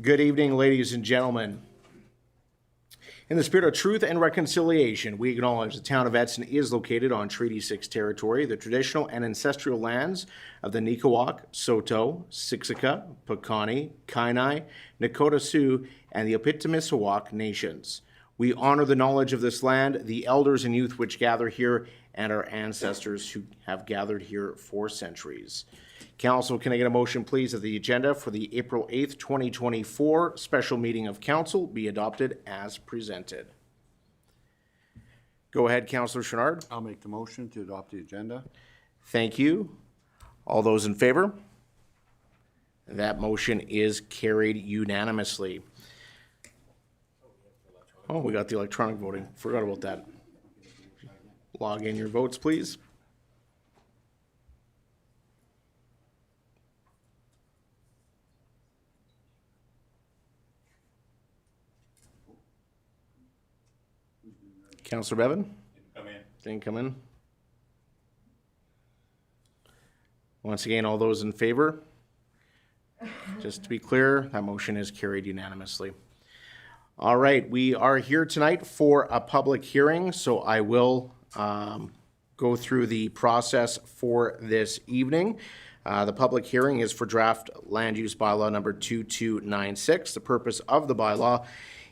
Good evening, ladies and gentlemen. In the spirit of truth and reconciliation, we acknowledge the town of Edson is located on Treaty 6 territory, the traditional and ancestral lands of the Niqawak, Saulteaux, Siksika, Piikani, Kainai, Nakota Sioux, and the Opitimisawak nations. We honor the knowledge of this land, the elders and youth which gather here, and our ancestors who have gathered here for centuries. Council, can I get a motion, please, that the agenda for the April 8th, 2024 special meeting of council be adopted as presented? Go ahead, Councillor Chenard. I'll make the motion to adopt the agenda. Thank you. All those in favor? That motion is carried unanimously. Oh, we got the electronic voting. Forgot about that. Log in your votes, please. Councillor Bevan? Didn't come in. Once again, all those in favor? Just to be clear, that motion is carried unanimously. All right, we are here tonight for a public hearing, so I will go through the process for this evening. The public hearing is for draft land use bylaw number 2296. The purpose of the bylaw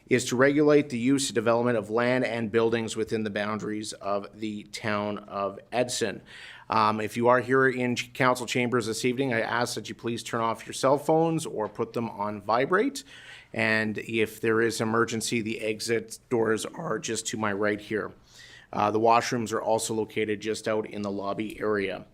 is to regulate the use and development of land and buildings within the boundaries of the town of Edson. If you are here in council chambers this evening, I ask that you please turn off your cell phones or put them on vibrate. And if there is emergency, the exit doors are just to my right here. The washrooms are also located just out in the lobby area.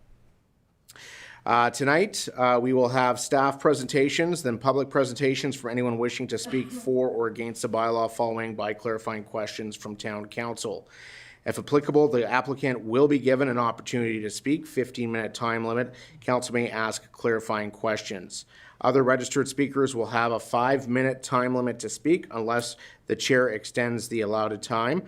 Tonight, we will have staff presentations, then public presentations for anyone wishing to speak for or against the bylaw, following by clarifying questions from town council. If applicable, the applicant will be given an opportunity to speak, 15-minute time limit. Council may ask clarifying questions. Other registered speakers will have a 5-minute time limit to speak unless the chair extends the allotted time.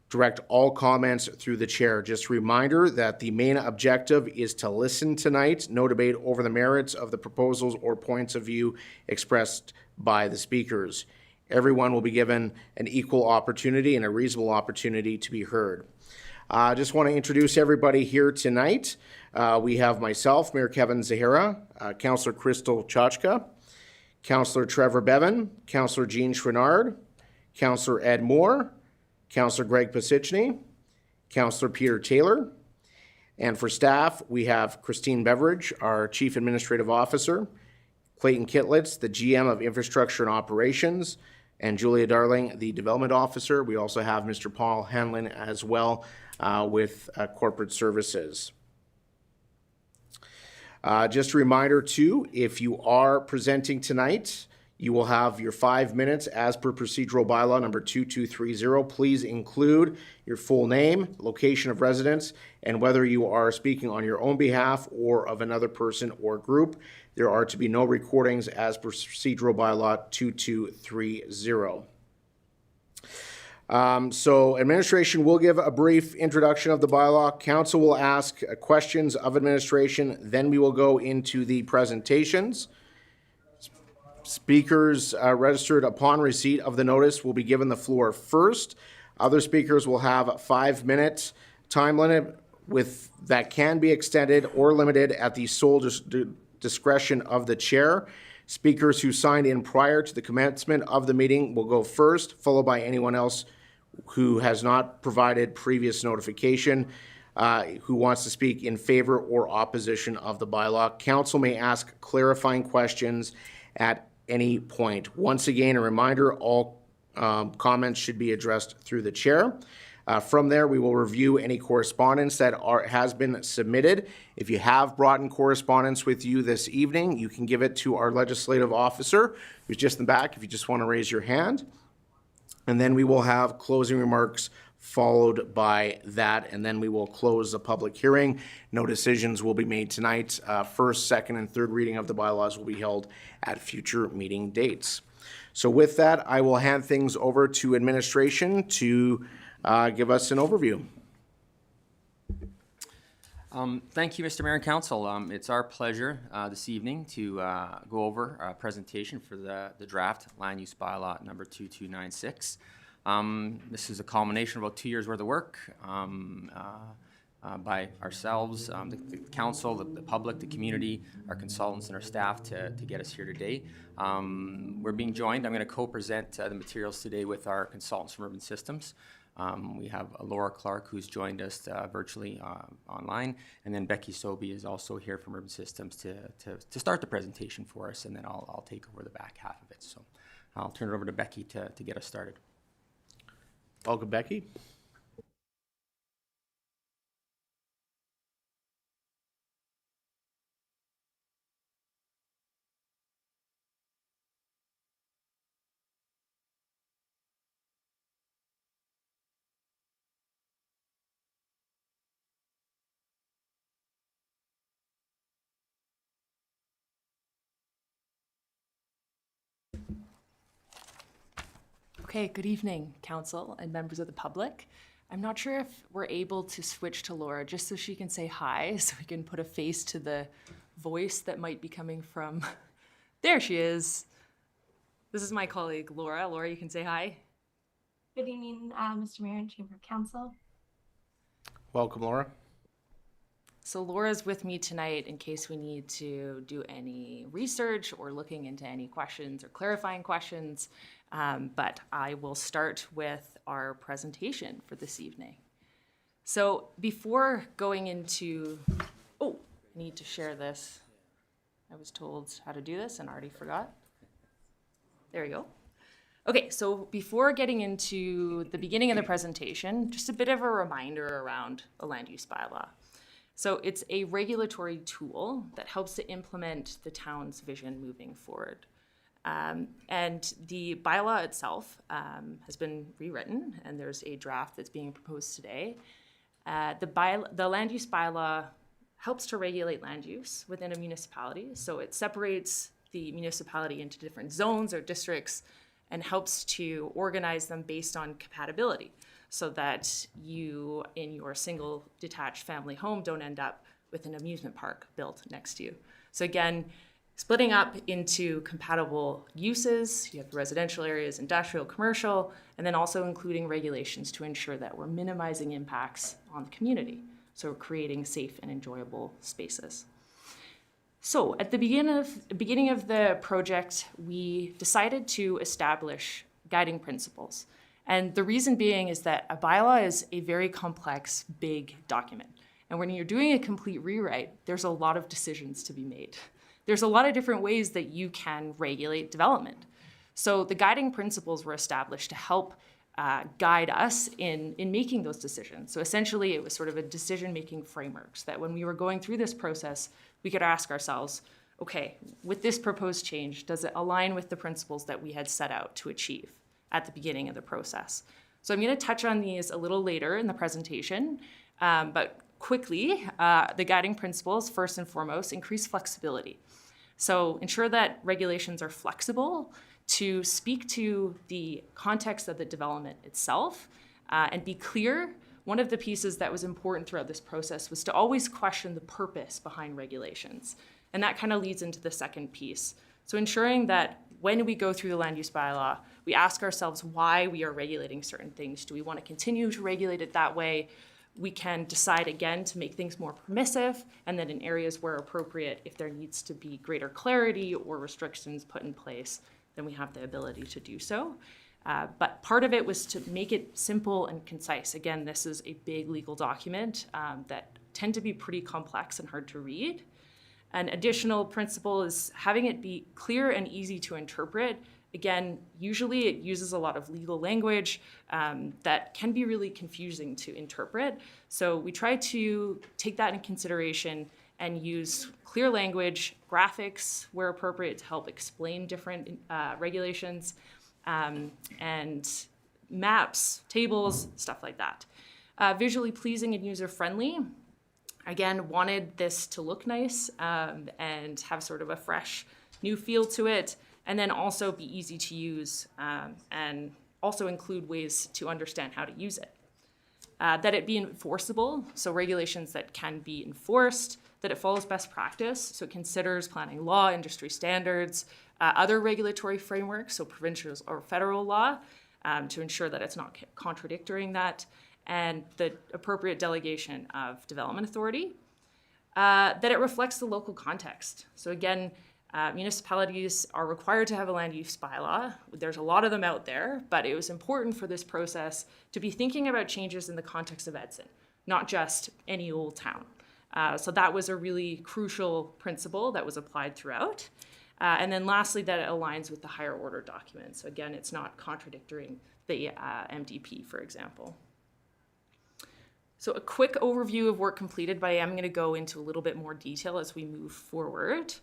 Direct all comments through the chair. Just a reminder that the main objective is to listen tonight, no debate over the merits of the proposals or points of view expressed by the speakers. Everyone will be given an equal opportunity and a reasonable opportunity to be heard. I just want to introduce everybody here tonight. We have myself, Mayor Kevin Zahara, Councillor Crystal Chachka, Councillor Trevor Bevan, Councillor Jean Chouinard, Councillor Ed Moore, Councillor Greg Pasichny, Councillor Peter Taylor, and for staff, we have Christine Beveridge, our Chief Administrative Officer, Clayton Kitlitz, the GM of Infrastructure and Operations, and Julia Darling, the Development Officer. We also have Mr. Paul Hanlon as well with Corporate Services. Just a reminder too, if you are presenting tonight, you will have your 5 minutes as per procedural bylaw number 2230. Please include your full name, location of residence, and whether you are speaking on your own behalf or of another person or group. There are to be no recordings as per procedural bylaw 2230. So administration will give a brief introduction of the bylaw. Council will ask questions of administration. Then we will go into the presentations. Speakers registered upon receipt of the notice will be given the floor first. Other speakers will have a 5-minute time limit that can be extended or limited at the sole discretion of the chair. Speakers who signed in prior to the commencement of the meeting will go first, followed by anyone else who has not provided previous notification who wants to speak in favor or opposition of the bylaw. Council may ask clarifying questions at any point. Once again, a reminder, all comments should be addressed through the chair. From there, we will review any correspondence that has been submitted. If you have brought in correspondence with you this evening, you can give it to our legislative officer, who's just in the back, if you just want to raise your hand. And then we will have closing remarks followed by that, and then we will close the public hearing. No decisions will be made tonight. First, second, and third reading of the bylaws will be held at future meeting dates. So with that, I will hand things over to administration to give us an overview. Thank you, Mr. Mayor and Council. It's our pleasure this evening to go over a presentation for the draft Land Use Bylaw number 2296. This is a culmination of about 2 years' worth of work by ourselves, the council, the public, the community, our consultants, and our staff to get us here today. We're being joined. I'm going to co-present the materials today with our consultants from Urban Systems. We have Laura Clark, who's joined us virtually online, and then Becky Sobey is also here from Urban Systems to start the presentation for us, and then I'll take over the back half of it. So I'll turn it over to Becky to get us started. Welcome, Becky. Okay, good evening, Council and members of the public. I'm not sure if we're able to switch to Laura just so she can say hi, so we can put a face to the voice that might be coming from. There she is. This is my colleague, Laura. Laura, you can say hi. Good evening, Mr. Mayor and Chamber of Council. Welcome, Laura. So Laura's with me tonight in case we need to do any research or looking into any questions or clarifying questions. But I will start with our presentation for this evening. So before going into, I need to share this. I was told how to do this and already forgot. There we go. Okay, so before getting into the beginning of the presentation, just a bit of a reminder around a land use bylaw. So it's a regulatory tool that helps to implement the town's vision moving forward. And the bylaw itself has been rewritten, and there's a draft that's being proposed today. The land use bylaw helps to regulate land use within a municipality. So it separates the municipality into different zones or districts and helps to organize them based on compatibility, so that you, in your single detached family home, don't end up with an amusement park built next to you. So again, splitting up into compatible uses, you have the residential areas, industrial, commercial, and then also including regulations to ensure that we're minimizing impacts on the community. So we're creating safe and enjoyable spaces. So at the beginning of the project, we decided to establish guiding principles. And the reason being is that a bylaw is a very complex, big document. And when you're doing a complete rewrite, there's a lot of decisions to be made. There's a lot of different ways that you can regulate development. So the guiding principles were established to help guide us in making those decisions. So essentially, it was sort of a decision-making framework so that when we were going through this process, we could ask ourselves, okay, with this proposed change, does it align with the principles that we had set out to achieve at the beginning of the process? So I'm going to touch on these a little later in the presentation, but quickly, the guiding principles, first and foremost, increase flexibility. So ensure that regulations are flexible to speak to the context of the development itself and be clear. One of the pieces that was important throughout this process was to always question the purpose behind regulations. And that kind of leads into the second piece. So ensuring that when we go through the land use bylaw, we ask ourselves why we are regulating certain things. Do we want to continue to regulate it that way? We can decide again to make things more permissive, and then in areas where appropriate, if there needs to be greater clarity or restrictions put in place, then we have the ability to do so. But part of it was to make it simple and concise. Again, this is a big legal document that tend to be pretty complex and hard to read. An additional principle is having it be clear and easy to interpret. Again, usually it uses a lot of legal language that can be really confusing to interpret. So we try to take that into consideration and use clear language, graphics where appropriate to help explain different regulations, and maps, tables, stuff like that. Visually pleasing and user-friendly. Again, wanted this to look nice and have sort of a fresh new feel to it, and then also be easy to use and also include ways to understand how to use it. that it be enforceable, so regulations that can be enforced, that it follows best practice, so it considers planning law, industry standards, other regulatory frameworks, so provincial or federal law, to ensure that it's not contradicting that, and the appropriate delegation of development authority, that it reflects the local context. So again, municipalities are required to have a land use bylaw. There's a lot of them out there, but it was important for this process to be thinking about changes in the context of Edson, not just any old town. So that was a really crucial principle that was applied throughout. And then lastly, that it aligns with the higher order documents. So again, it's not contradicting the MDP, for example. So a quick overview of work completed, but I am going to go into a little bit more detail as we move forward.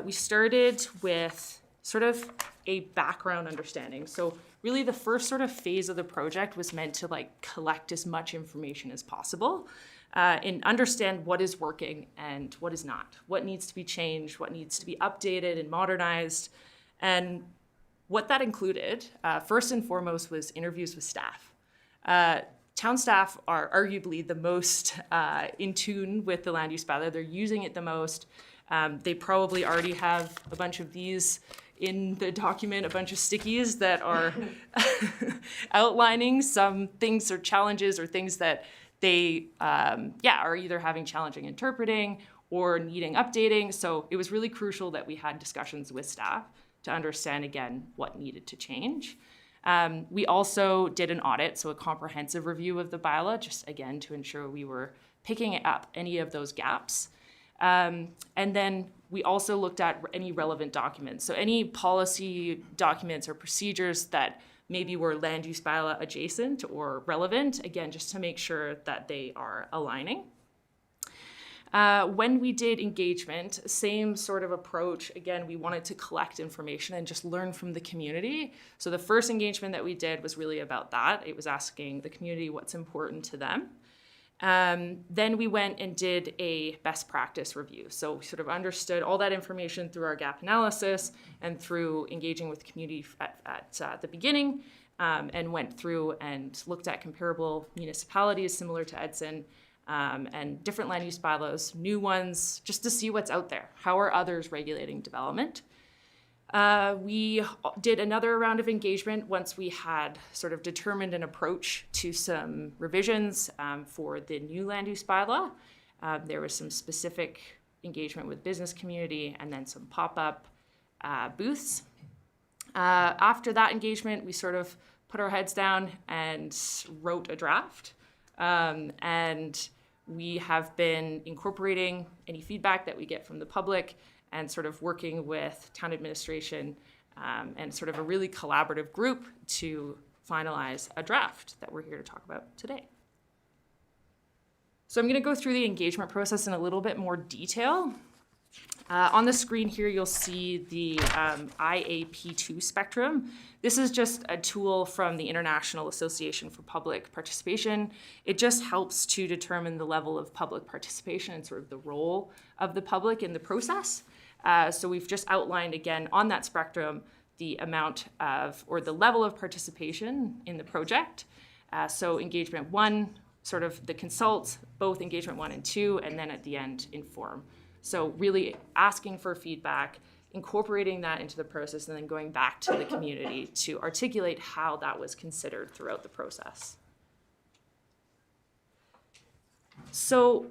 We started with sort of a background understanding. So really the first sort of phase of the project was meant to like collect as much information as possible and understand what is working and what is not, what needs to be changed, what needs to be updated and modernized. And what that included, first and foremost, was interviews with staff. Town staff are arguably the most in tune with the land use bylaw. They're using it the most. They probably already have a bunch of these in the document, a bunch of stickies that are outlining some things or challenges or things that they are either having challenging interpreting or needing updating. So it was really crucial that we had discussions with staff to understand, again, what needed to change. We also did an audit, so a comprehensive review of the bylaw, just again to ensure we were picking up any of those gaps. And then we also looked at any relevant documents. So any policy documents or procedures that maybe were land use bylaw adjacent or relevant, again, just to make sure that they are aligning. When we did engagement, same sort of approach. Again, we wanted to collect information and just learn from the community. So the first engagement that we did was really about that. It was asking the community what's important to them. Then we went and did a best practice review. So we sort of understood all that information through our gap analysis and through engaging with the community at the beginning, and went through and looked at comparable municipalities similar to Edson, and different land use bylaws, new ones, just to see what's out there. How are others regulating development? We did another round of engagement once we had sort of determined an approach to some revisions for the new land use bylaw. There was some specific engagement with business community and then some pop-up booths. After that engagement, we sort of put our heads down and wrote a draft. And we have been incorporating any feedback that we get from the public and sort of working with town administration and sort of a really collaborative group to finalize a draft that we're here to talk about today. So I'm going to go through the engagement process in a little bit more detail. On the screen here, you'll see the IAP2 spectrum. This is just a tool from the International Association for Public Participation. It just helps to determine the level of public participation and sort of the role of the public in the process. So we've just outlined, again, on that spectrum, the amount of, or the level of participation in the project. So engagement 1, sort of the consult, both engagement 1 and 2, and then at the end, inform. So really asking for feedback, incorporating that into the process, and then going back to the community to articulate how that was considered throughout the process. So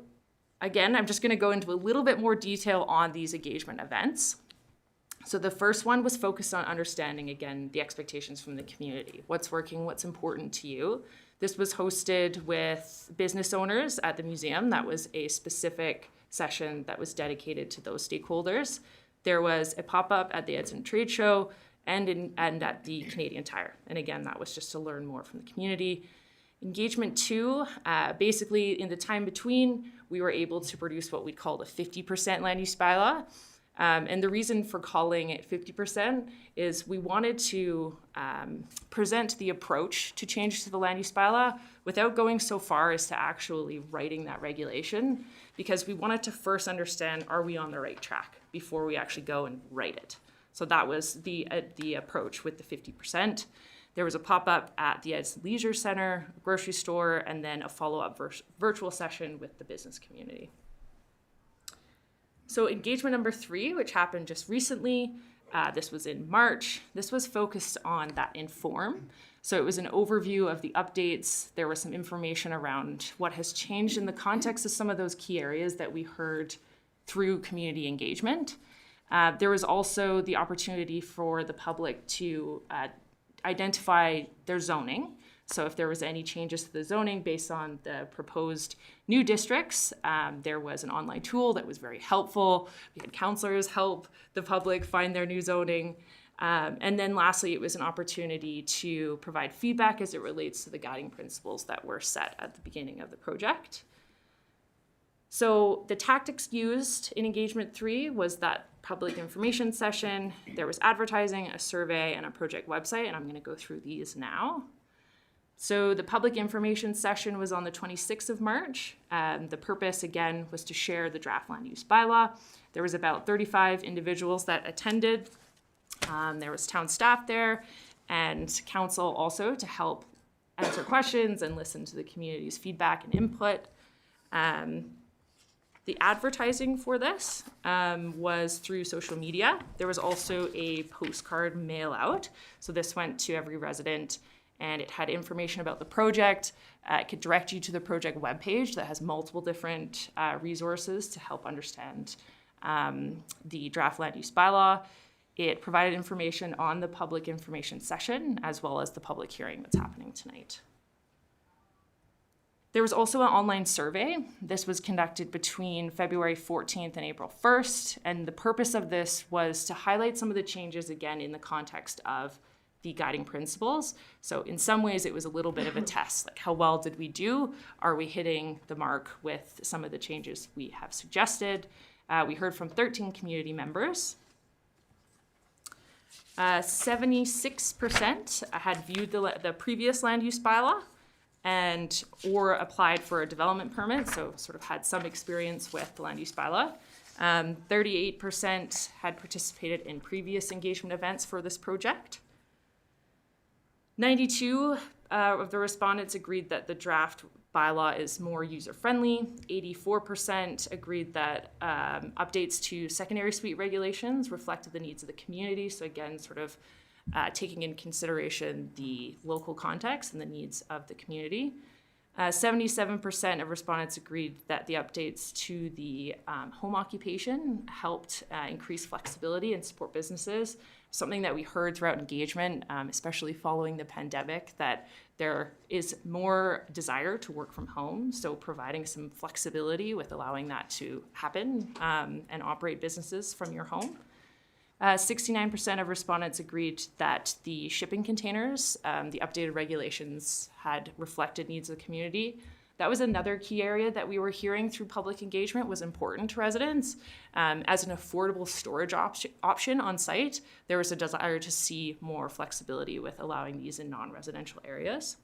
again, I'm just going to go into a little bit more detail on these engagement events. So the first one was focused on understanding, again, the expectations from the community. What's working, what's important to you. This was hosted with business owners at the museum. That was a specific session that was dedicated to those stakeholders. There was a pop-up at the Edson Trade Show and at the Canadian Tire. And again, that was just to learn more from the community. Engagement 2, basically in the time between, we were able to produce what we called a 50% land use bylaw. And the reason for calling it 50% is we wanted to present the approach to change to the land use bylaw without going so far as to actually writing that regulation, because we wanted to first understand, are we on the right track before we actually go and write it? So that was the approach with the 50%. There was a pop-up at the Edson Leisure Center, a grocery store, and then a follow-up virtual session with the business community. So engagement number 3, which happened just recently, this was in March. This was focused on that Inform. So it was an overview of the updates. There was some information around what has changed in the context of some of those key areas that we heard through community engagement. There was also the opportunity for the public to identify their zoning. So if there was any changes to the zoning based on the proposed new districts, there was an online tool that was very helpful. We had counselors help the public find their new zoning. And then lastly, it was an opportunity to provide feedback as it relates to the guiding principles that were set at the beginning of the project. So the tactics used in engagement 3 was that public information session. There was advertising, a survey, and a project website, and I'm going to go through these now. So the public information session was on the 26th of March. The purpose, again, was to share the draft land use bylaw. There was about 35 individuals that attended. There was town staff there and council also to help answer questions and listen to the community's feedback and input. The advertising for this was through social media. There was also a postcard mail out. So this went to every resident and it had information about the project. It could direct you to the project webpage that has multiple different resources to help understand the draft land use bylaw. It provided information on the public information session as well as the public hearing that's happening tonight. There was also an online survey. This was conducted between February 14th and April 1st, and the purpose of this was to highlight some of the changes again in the context of the guiding principles. So in some ways it was a little bit of a test, like how well did we do? Are we hitting the mark with some of the changes we have suggested? We heard from 13 community members. 76% had viewed the previous land use bylaw and or applied for a development permit, so sort of had some experience with the land use bylaw. 38% had participated in previous engagement events for this project. 92 of the respondents agreed that the draft bylaw is more user-friendly. 84% agreed that updates to secondary suite regulations reflected the needs of the community. So again, sort of taking in consideration the local context and the needs of the community. 77% of respondents agreed that the updates to the home occupation helped increase flexibility and support businesses. Something that we heard throughout engagement, especially following the pandemic, that there is more desire to work from home. So providing some flexibility with allowing that to happen and operate businesses from your home. 69% of respondents agreed that the shipping containers, the updated regulations had reflected needs of the community. That was another key area that we were hearing through public engagement was important to residents. As an affordable storage option on site, there was a desire to see more flexibility with allowing these in non-residential areas.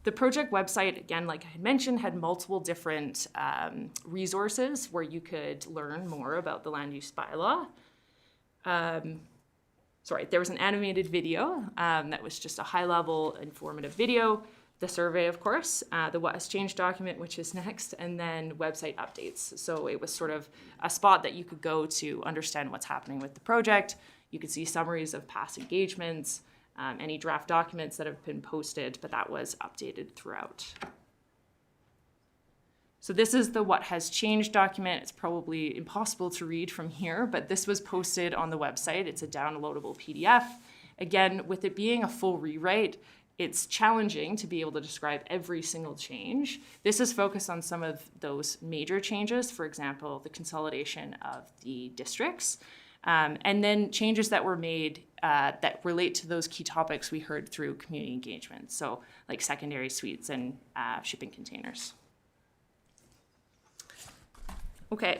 The project website, again, like I had mentioned, had multiple different resources where you could learn more about the land use bylaw. There was an animated video that was just a high-level informative video, the survey, of course, the What Has Changed document, which is next, and then website updates. So it was sort of a spot that you could go to understand what's happening with the project. You could see summaries of past engagements, any draft documents that have been posted, but that was updated throughout. So this is the What Has Changed document. It's probably impossible to read from here, but this was posted on the website. It's a downloadable PDF. Again, with it being a full rewrite, it's challenging to be able to describe every single change. This is focused on some of those major changes, for example, the consolidation of the districts, and then changes that were made that relate to those key topics we heard through community engagement, so like secondary suites and shipping containers. Okay,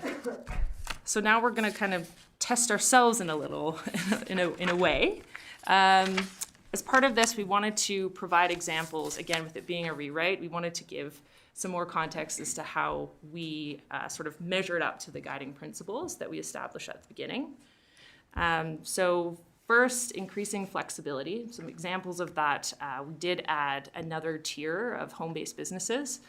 so now we're gonna kind of test ourselves in a little, in a way. As part of this, we wanted to provide examples, again, with it being a rewrite, we wanted to give some more context as to how we sort of measured up to the guiding principles that we established at the beginning. So First, increasing flexibility. Some examples of that, we did add another tier of home-based businesses.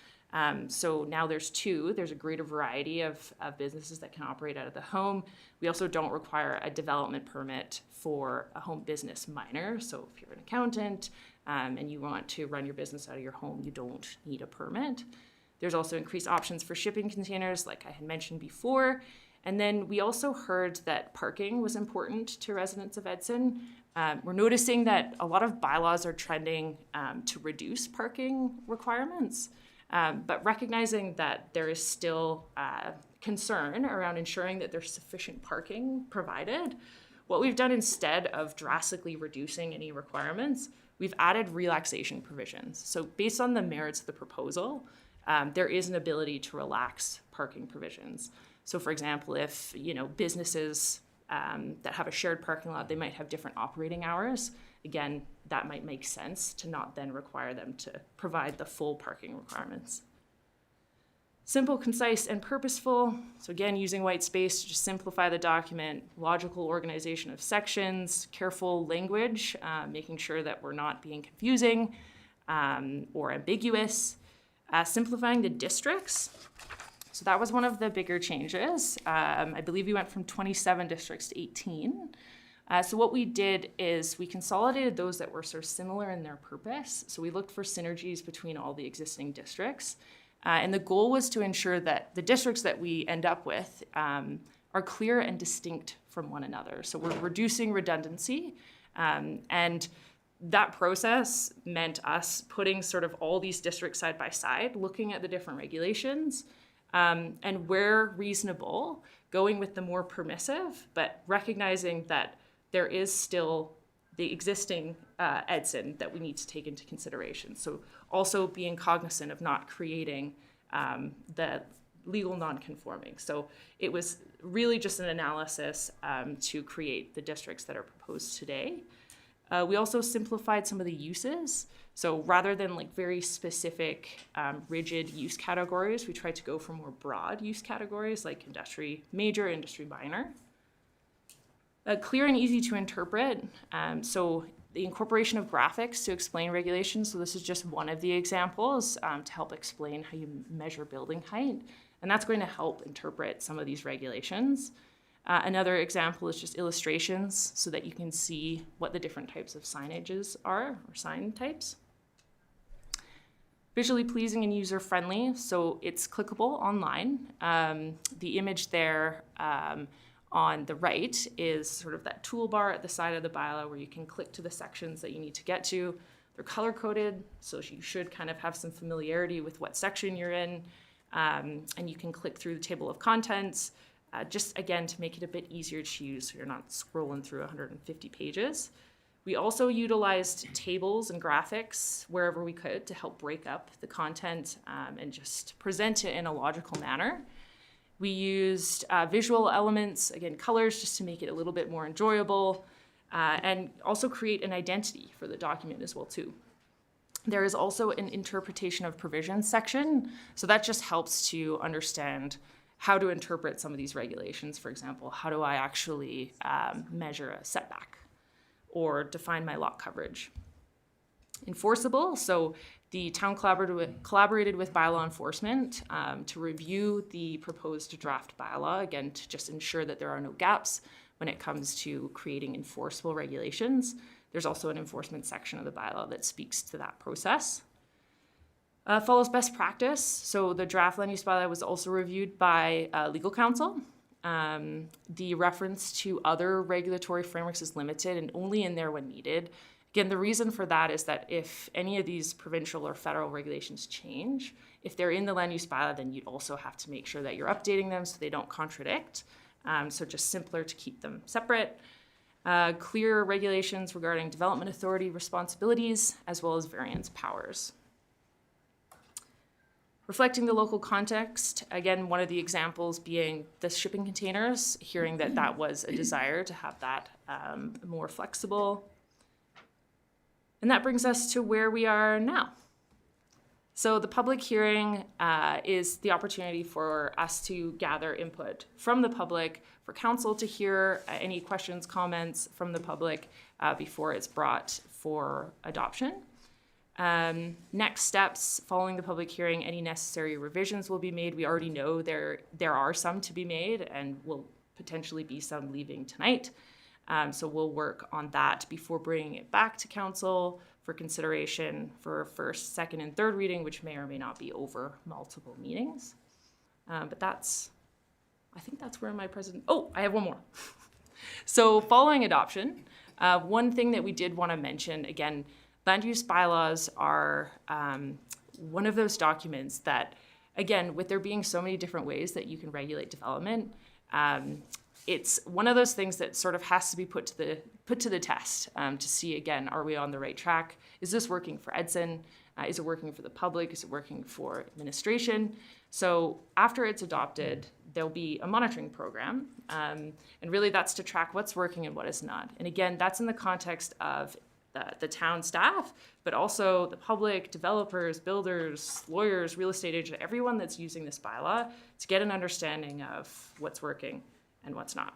So now there's two. There's a greater variety of businesses that can operate out of the home. We also don't require a development permit for a home business minor. So if you're an accountant and you want to run your business out of your home, you don't need a permit. There's also increased options for shipping containers, like I had mentioned before. And then we also heard that parking was important to residents of Edson. We're noticing that a lot of bylaws are trending to reduce parking requirements, but recognizing that there is still concern around ensuring that there's sufficient parking provided. What we've done instead of drastically reducing any requirements, we've added relaxation provisions. So based on the merits of the proposal, there is an ability to relax parking provisions. So for example, if businesses that have a shared parking lot, they might have different operating hours. Again, that might make sense to not then require them to provide the full parking requirements. Simple, concise, and purposeful. So again, using white space to just simplify the document, logical organization of sections, careful language, making sure that we're not being confusing or ambiguous. Simplifying the districts. So that was one of the bigger changes. I believe we went from 27 districts to 18. So what we did is we consolidated those that were sort of similar in their purpose. So we looked for synergies between all the existing districts. And the goal was to ensure that the districts that we end up with are clear and distinct from one another. So we're reducing redundancy. And that process meant us putting sort of all these districts side by side, looking at the different regulations, and where reasonable, going with the more permissive, but recognizing that there is still the existing Edson that we need to take into consideration. So also being cognizant of not creating the legal non-conforming. So it was really just an analysis to create the districts that are proposed today. We also simplified some of the uses. So rather than like very specific, rigid use categories, we tried to go for more broad use categories like industry major, industry minor. Clear and easy to interpret. So the incorporation of graphics to explain regulations. So this is just one of the examples to help explain how you measure building height. And that's going to help interpret some of these regulations. Another example is just illustrations so that you can see what the different types of signages are, or sign types. Visually pleasing and user-friendly, so it's clickable online. The image there on the right is sort of that toolbar at the side of the bylaw where you can click to the sections that you need to get to. They're color-coded, so you should kind of have some familiarity with what section you're in, and you can click through the table of contents. Just again, to make it a bit easier to use so you're not scrolling through 150 pages. We also utilized tables and graphics wherever we could to help break up the content and just present it in a logical manner. We used visual elements, again, colors, just to make it a little bit more enjoyable and also create an identity for the document as well too. There is also an interpretation of provisions section, so that just helps to understand how to interpret some of these regulations. For example, how do I actually measure a setback or define my lot coverage? Enforceable, so the town collaborated with bylaw enforcement to review the proposed draft bylaw, again, to just ensure that there are no gaps when it comes to creating enforceable regulations. There's also an enforcement section of the bylaw that speaks to that process. Follows best practice. So the draft land use bylaw was also reviewed by legal counsel. The reference to other regulatory frameworks is limited and only in there when needed. Again, the reason for that is that if any of these provincial or federal regulations change, if they're in the land use bylaw, then you'd also have to make sure that you're updating them so they don't contradict. So just simpler to keep them separate. Clear regulations regarding development authority responsibilities, as well as variance powers. Reflecting the local context, again, one of the examples being the shipping containers, hearing that that was a desire to have that more flexible. And that brings us to where we are now. So the public hearing is the opportunity for us to gather input from the public, for council to hear any questions, comments from the public before it's brought for adoption. Next steps following the public hearing, any necessary revisions will be made. We already know there are some to be made and will potentially be some leaving tonight. So we'll work on that before bringing it back to council for consideration for first, second, and third reading, which may or may not be over multiple meetings. But I think that's where my I have one more. So following adoption, one thing that we did want to mention, again, land use bylaws are one of those documents that, again, with there being so many different ways that you can regulate development, it's one of those things that sort of has to be put to the test to see, again, are we on the right track? Is this working for Edson? Is it working for the public? Is it working for administration? So after it's adopted, there'll be a monitoring program. And really that's to track what's working and what is not. And again, that's in the context of the town staff, but also the public, developers, builders, lawyers, real estate agent, everyone that's using this bylaw to get an understanding of what's working and what's not.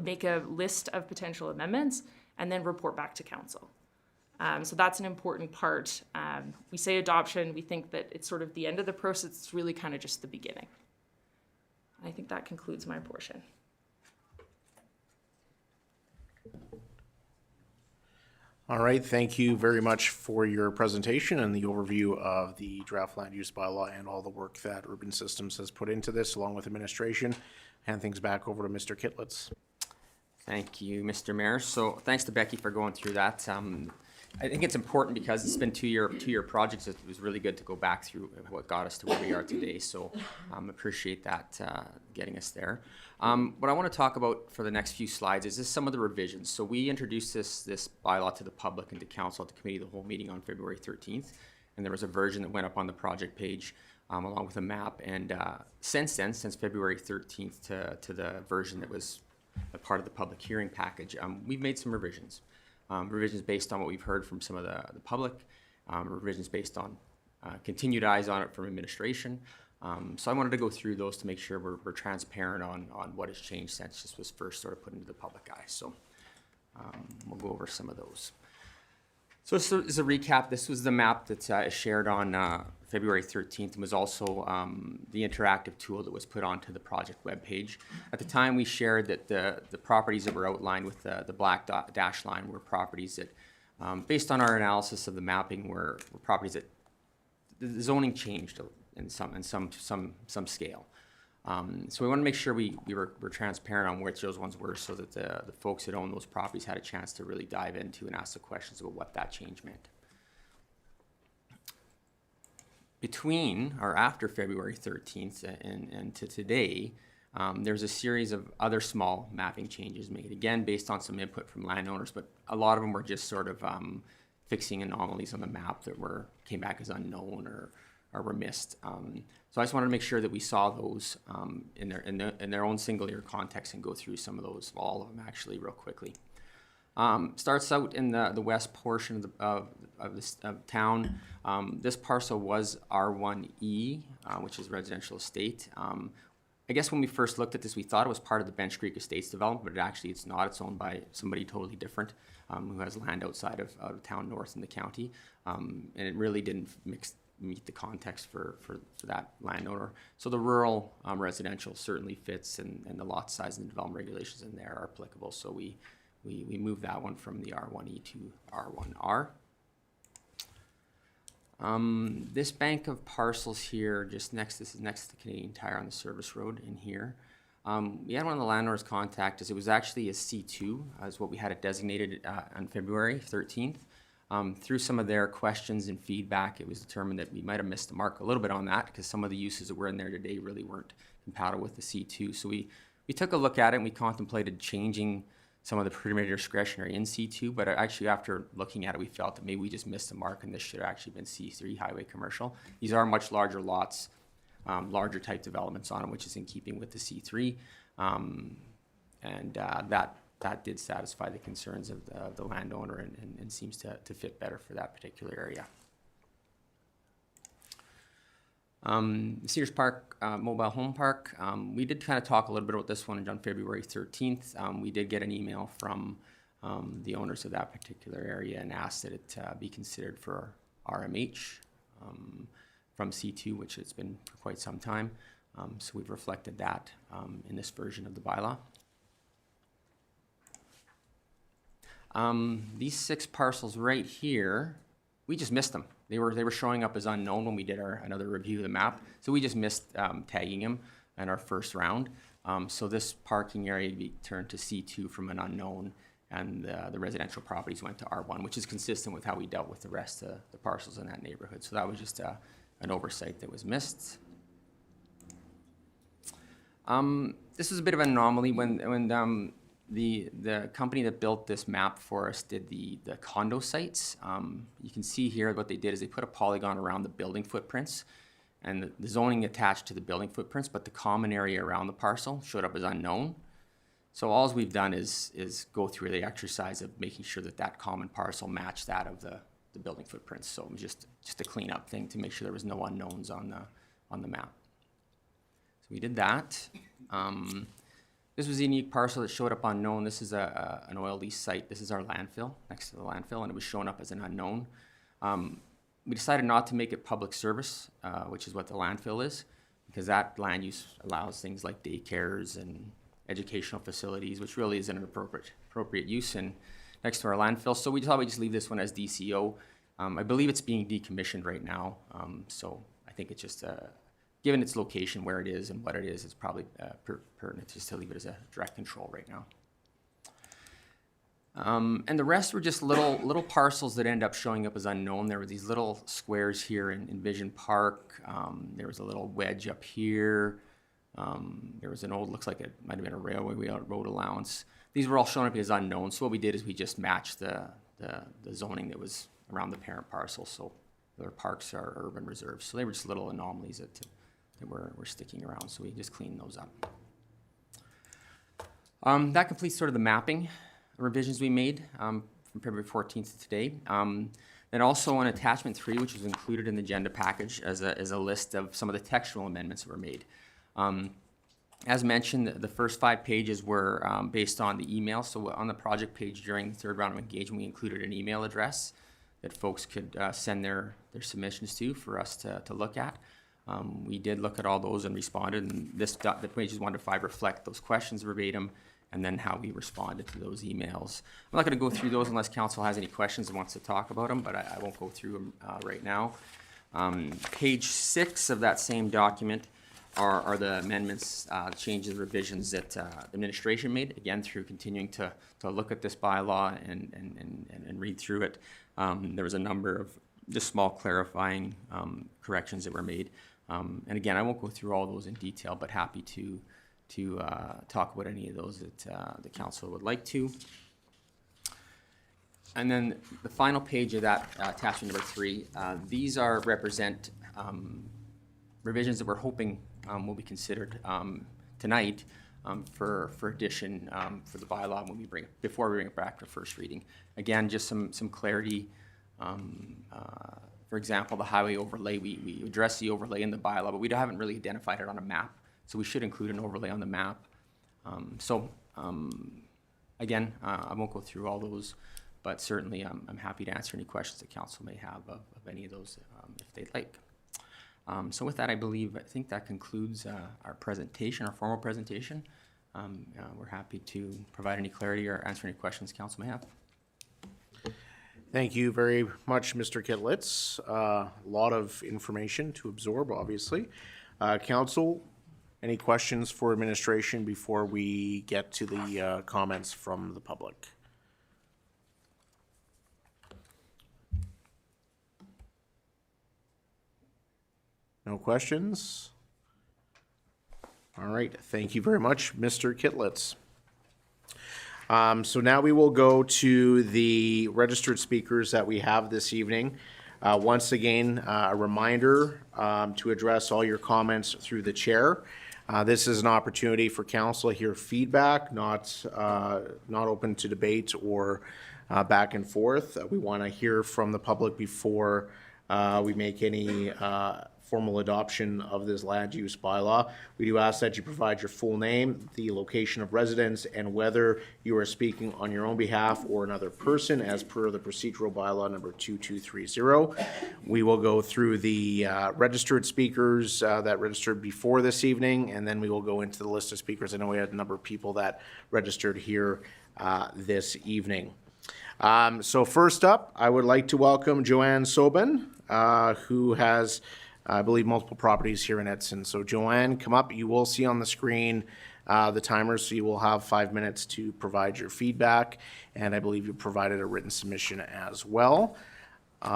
Make a list of potential amendments and then report back to council. So that's an important part. We say adoption, we think that it's sort of the end of the process, it's really kind of just the beginning. I think that concludes my portion. All right, thank you very much for your presentation and the overview of the draft land use bylaw and all the work that Urban Systems has put into this, along with administration. Hand things back over to Mr. Kitlitz. Thank you, Mr. Mayor. So thanks to Becky for going through that. I think it's important because it's been two-year projects. It was really good to go back through what got us to where we are today. So appreciate that getting us there. What I want to talk about for the next few slides is just some of the revisions. So we introduced this bylaw to the public and to council at the committee of the whole meeting on February 13th. And there was a version that went up on the project page along with a map. And since then, since February 13th to the version that was a part of the public hearing package, we've made some revisions. Revisions based on what we've heard from some of the public, revisions based on continued eyes on it from administration. So I wanted to go through those to make sure we're transparent on what has changed since this was first sort of put into the public eye. So we'll go over some of those. So as a recap, this was the map that is shared on February 13th and was also the interactive tool that was put onto the project webpage. At the time, we shared that the properties that were outlined with the black dash line were properties that, based on our analysis of the mapping, were properties that the zoning changed in some scale. So we want to make sure we were transparent on which those ones were so that the folks that own those properties had a chance to really dive into and ask the questions about what that change meant. Between or after February 13th and to today, there's a series of other small mapping changes made, again, based on some input from landowners, but a lot of them were just sort of fixing anomalies on the map that came back as unknown or were missed. So I just wanted to make sure that we saw those in their own single-year context and go through some of those, all of them actually, real quickly. Starts out in the west portion of town. This parcel was R1E, which is residential estate. I guess when we first looked at this, we thought it was part of the Bench Creek Estates development, but actually it's not. It's owned by somebody totally different who has land outside of town north in the county. And it really didn't meet the context for that landowner. So the rural residential certainly fits, and the lot size and the development regulations in there are applicable. So we moved that one from the R1E to R1R. This bank of parcels here, this is next to Canadian Tire on the service road in here. We had one of the landowners contact us. It was actually a C2, as what we had it designated on February 13th. Through some of their questions and feedback, it was determined that we might have missed the mark a little bit on that because some of the uses that were in there today really weren't compatible with the C2. So we took a look at it and we contemplated changing some of the perimeter discretionary in C2, but actually after looking at it, we felt that maybe we just missed the mark and this should have actually been C3, highway commercial. These are much larger lots, larger type developments on them, which is in keeping with the C3. That did satisfy the concerns of the landowner and seems to fit better for that particular area. Cedars Park Mobile Home Park, we did kind of talk a little bit about this one on February 13th. We did get an email from the owners of that particular area and asked that it be considered for RMH from C2, which it's been for quite some time. So we've reflected that in this version of the bylaw. These 6 parcels right here, we just missed them. They were showing up as unknown when we did another review of the map. So we just missed tagging them in our first round. So this parking area be turned to C2 from an unknown, and the residential properties went to R1, which is consistent with how we dealt with the rest of the parcels in that neighborhood. So that was just an oversight that was missed. This is a bit of an anomaly when the company that built this map for us did the condo sites. You can see here what they did is they put a polygon around the building footprints, and the zoning attached to the building footprints, but the common area around the parcel showed up as unknown. So all we've done is go through the exercise of making sure that common parcel matched that of the building footprints. So it was just a cleanup thing to make sure there was no unknowns on the map. So we did that. This was a unique parcel that showed up unknown. This is an oil lease site. This is our landfill, next to the landfill, and it was showing up as an unknown. We decided not to make it public service, which is what the landfill is, because that land use allows things like daycares and educational facilities, which really isn't an appropriate use next to our landfill. So we thought we'd just leave this one as DCO. I believe it's being decommissioned right now, so I think it's just given its location, where it is and what it is, it's probably pertinent just to leave it as a direct control right now. And the rest were just little parcels that end up showing up as unknown. There were these little squares here in Vision Park. There was a little wedge up here. There was an old, looks like it might have been a railway road allowance. These were all showing up as unknown. So what we did is we just matched the zoning that was around the parent parcel. So their parks are urban reserves. So they were just little anomalies that were sticking around. So we just cleaned those up. That completes sort of the mapping revisions we made from February 14th to today. And also on attachment 3, which was included in the agenda package as a list of some of the textual amendments that were made. As mentioned, the first 5 pages were based on the email. So on the project page during the third round of engagement, we included an email address that folks could send their submissions to for us to look at. We did look at all those and responded, and the pages 1 to 5 reflect those questions verbatim, and then how we responded to those emails. I'm not going to go through those unless council has any questions and wants to talk about them, but I won't go through them right now. Page 6 of that same document are the amendments, changes, revisions that the administration made, again, through continuing to look at this bylaw and read through it. There was a number of just small clarifying corrections that were made. And again, I won't go through all those in detail, but happy to talk about any of those that the council would like to. And then the final page of that, attachment number 3, these represent revisions that we're hoping will be considered tonight for addition for the bylaw when before we bring it back to first reading. Again, just some clarity. For example, the highway overlay, we address the overlay in the bylaw, but we haven't really identified it on a map. So we should include an overlay on the map. Again, I won't go through all those, but certainly I'm happy to answer any questions that council may have of any of those if they'd like. So with that, I think that concludes our presentation, our formal presentation. We're happy to provide any clarity or answer any questions council may have. Thank you very much, Mr. Kitlitz. A lot of information to absorb, obviously. Council, any questions for administration before we get to the comments from the public? No questions? All right, thank you very much, Mr. Kitlitz. So now we will go to the registered speakers that we have this evening. Once again, a reminder to address all your comments through the chair. This is an opportunity for council to hear feedback, not open to debate or back and forth. We want to hear from the public before we make any formal adoption of this land use bylaw. We do ask that you provide your full name, the location of residence, and whether you are speaking on your own behalf or another person as per the procedural bylaw number 2230. We will go through the registered speakers that registered before this evening, and then we will go into the list of speakers. I know we had a number of people that registered here this evening. So first up, I would like to welcome Joanne Sobin, who has, I believe, multiple properties here in Edson. So Joanne, come up. You will see on the screen the timer, so you will have 5 minutes to provide your feedback. And I believe you provided a written submission as well. You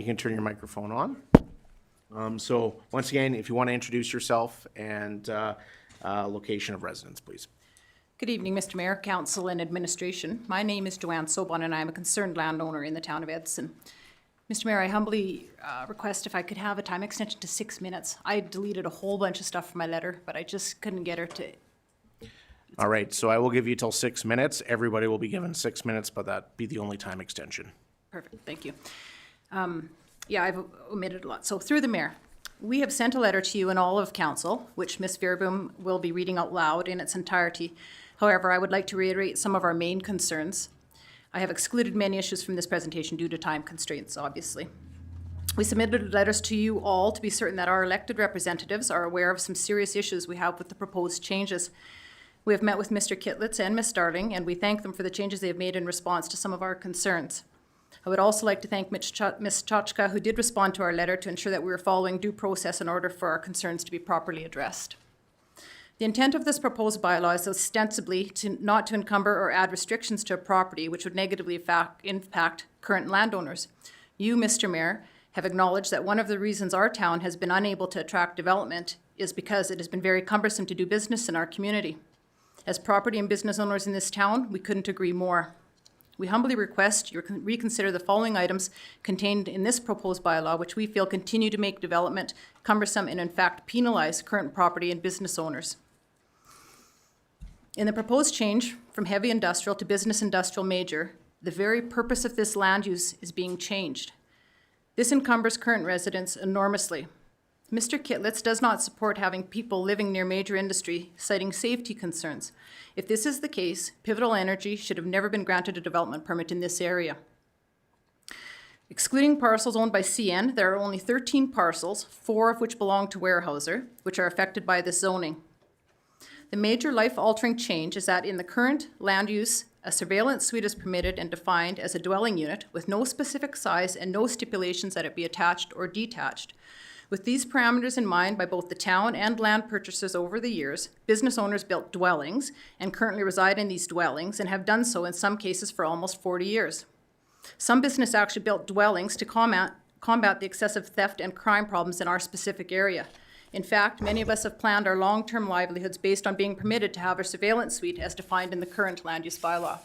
can turn your microphone on. So once again, if you want to introduce yourself and location of residence, please. Good evening, Mr. Mayor, Council, and Administration. My name is Joanne Sobon, and I am a concerned landowner in the town of Edson. Mr. Mayor, I humbly request if I could have a time extension to 6 minutes. I deleted a whole bunch of stuff from my letter, but I just couldn't get her to. All right, so I will give you till 6 minutes. Everybody will be given 6 minutes, but that be the only time extension. Perfect, thank you. Yeah, I've omitted a lot. So through the mayor, we have sent a letter to you and all of council, which Ms. Verboom will be reading out loud in its entirety. However, I would like to reiterate some of our main concerns. I have excluded many issues from this presentation due to time constraints, obviously. We submitted letters to you all to be certain that our elected representatives are aware of some serious issues we have with the proposed changes. We have met with Mr. Kitlitz and Ms. Starling, and we thank them for the changes they have made in response to some of our concerns. I would also like to thank Ms. Chochka, who did respond to our letter to ensure that we were following due process in order for our concerns to be properly addressed. The intent of this proposed bylaw is ostensibly not to encumber or add restrictions to a property which would negatively impact current landowners. You, Mr. Mayor, have acknowledged that one of the reasons our town has been unable to attract development is because it has been very cumbersome to do business in our community. As property and business owners in this town, we couldn't agree more. We humbly request you reconsider the following items contained in this proposed bylaw, which we feel continue to make development cumbersome and in fact penalize current property and business owners. In the proposed change from heavy industrial to business industrial major, the very purpose of this land use is being changed. This encumbers current residents enormously. Mr. Kitlitz does not support having people living near major industry, citing safety concerns. If this is the case, Pivotal Energy should have never been granted a development permit in this area. Excluding parcels owned by CN, there are only 13 parcels, 4 of which belong to Weyerhaeuser, which are affected by this zoning. The major life-altering change is that in the current land use, a surveillance suite is permitted and defined as a dwelling unit with no specific size and no stipulations that it be attached or detached. With these parameters in mind by both the town and land purchasers over the years, business owners built dwellings and currently reside in these dwellings and have done so in some cases for almost 40 years. Some business actually built dwellings to combat the excessive theft and crime problems in our specific area. In fact, many of us have planned our long-term livelihoods based on being permitted to have a surveillance suite as defined in the current land use bylaw.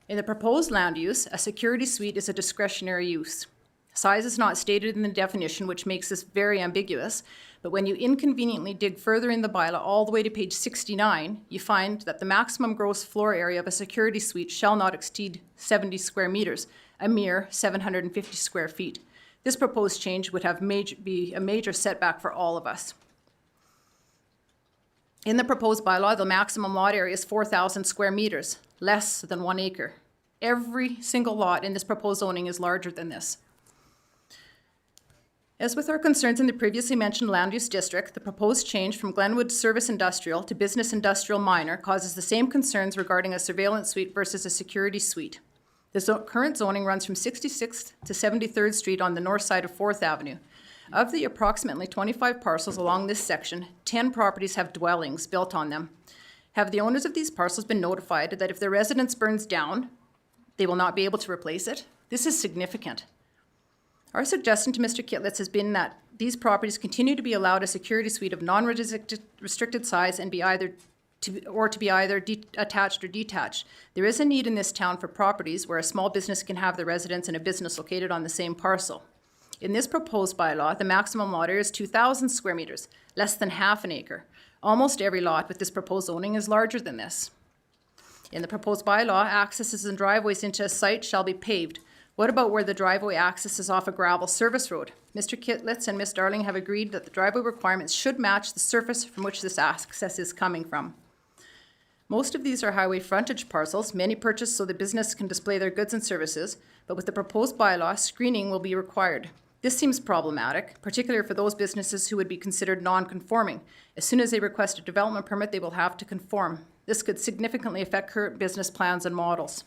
In the proposed land use, a security suite is a discretionary use. Size is not stated in the definition, which makes this very ambiguous, but when you inconveniently dig further in the bylaw all the way to page 69, you find that the maximum gross floor area of a security suite shall not exceed 70 square meters, a mere 750 square feet. This proposed change would be a major setback for all of us. In the proposed bylaw, the maximum lot area is 4,000 square meters, less than 1 acre. Every single lot in this proposed zoning is larger than this. As with our concerns in the previously mentioned land use district, the proposed change from Glenwood Service Industrial to Business Industrial Minor causes the same concerns regarding a surveillance suite versus a security suite. The current zoning runs from 66th to 73rd Street on the north side of 4th Avenue. Of the approximately 25 parcels along this section, 10 properties have dwellings built on them. Have the owners of these parcels been notified that if their residence burns down, they will not be able to replace it? This is significant. Our suggestion to Mr. Kitlitz has been that these properties continue to be allowed a security suite of non-restricted size and be either attached or detached. There is a need in this town for properties where a small business can have their residence and a business located on the same parcel. In this proposed bylaw, the maximum lot area is 2,000 square meters, less than half an acre. Almost every lot with this proposed zoning is larger than this. In the proposed bylaw, accesses and driveways into a site shall be paved. What about where the driveway accesses off a gravel service road? Mr. Kitlitz and Ms. Darling have agreed that the driveway requirements should match the surface from which this access is coming from. Most of these are highway frontage parcels, many purchased so the business can display their goods and services, but with the proposed bylaw, screening will be required. This seems problematic, particularly for those businesses who would be considered non-conforming. As soon as they request a development permit, they will have to conform. This could significantly affect current business plans and models.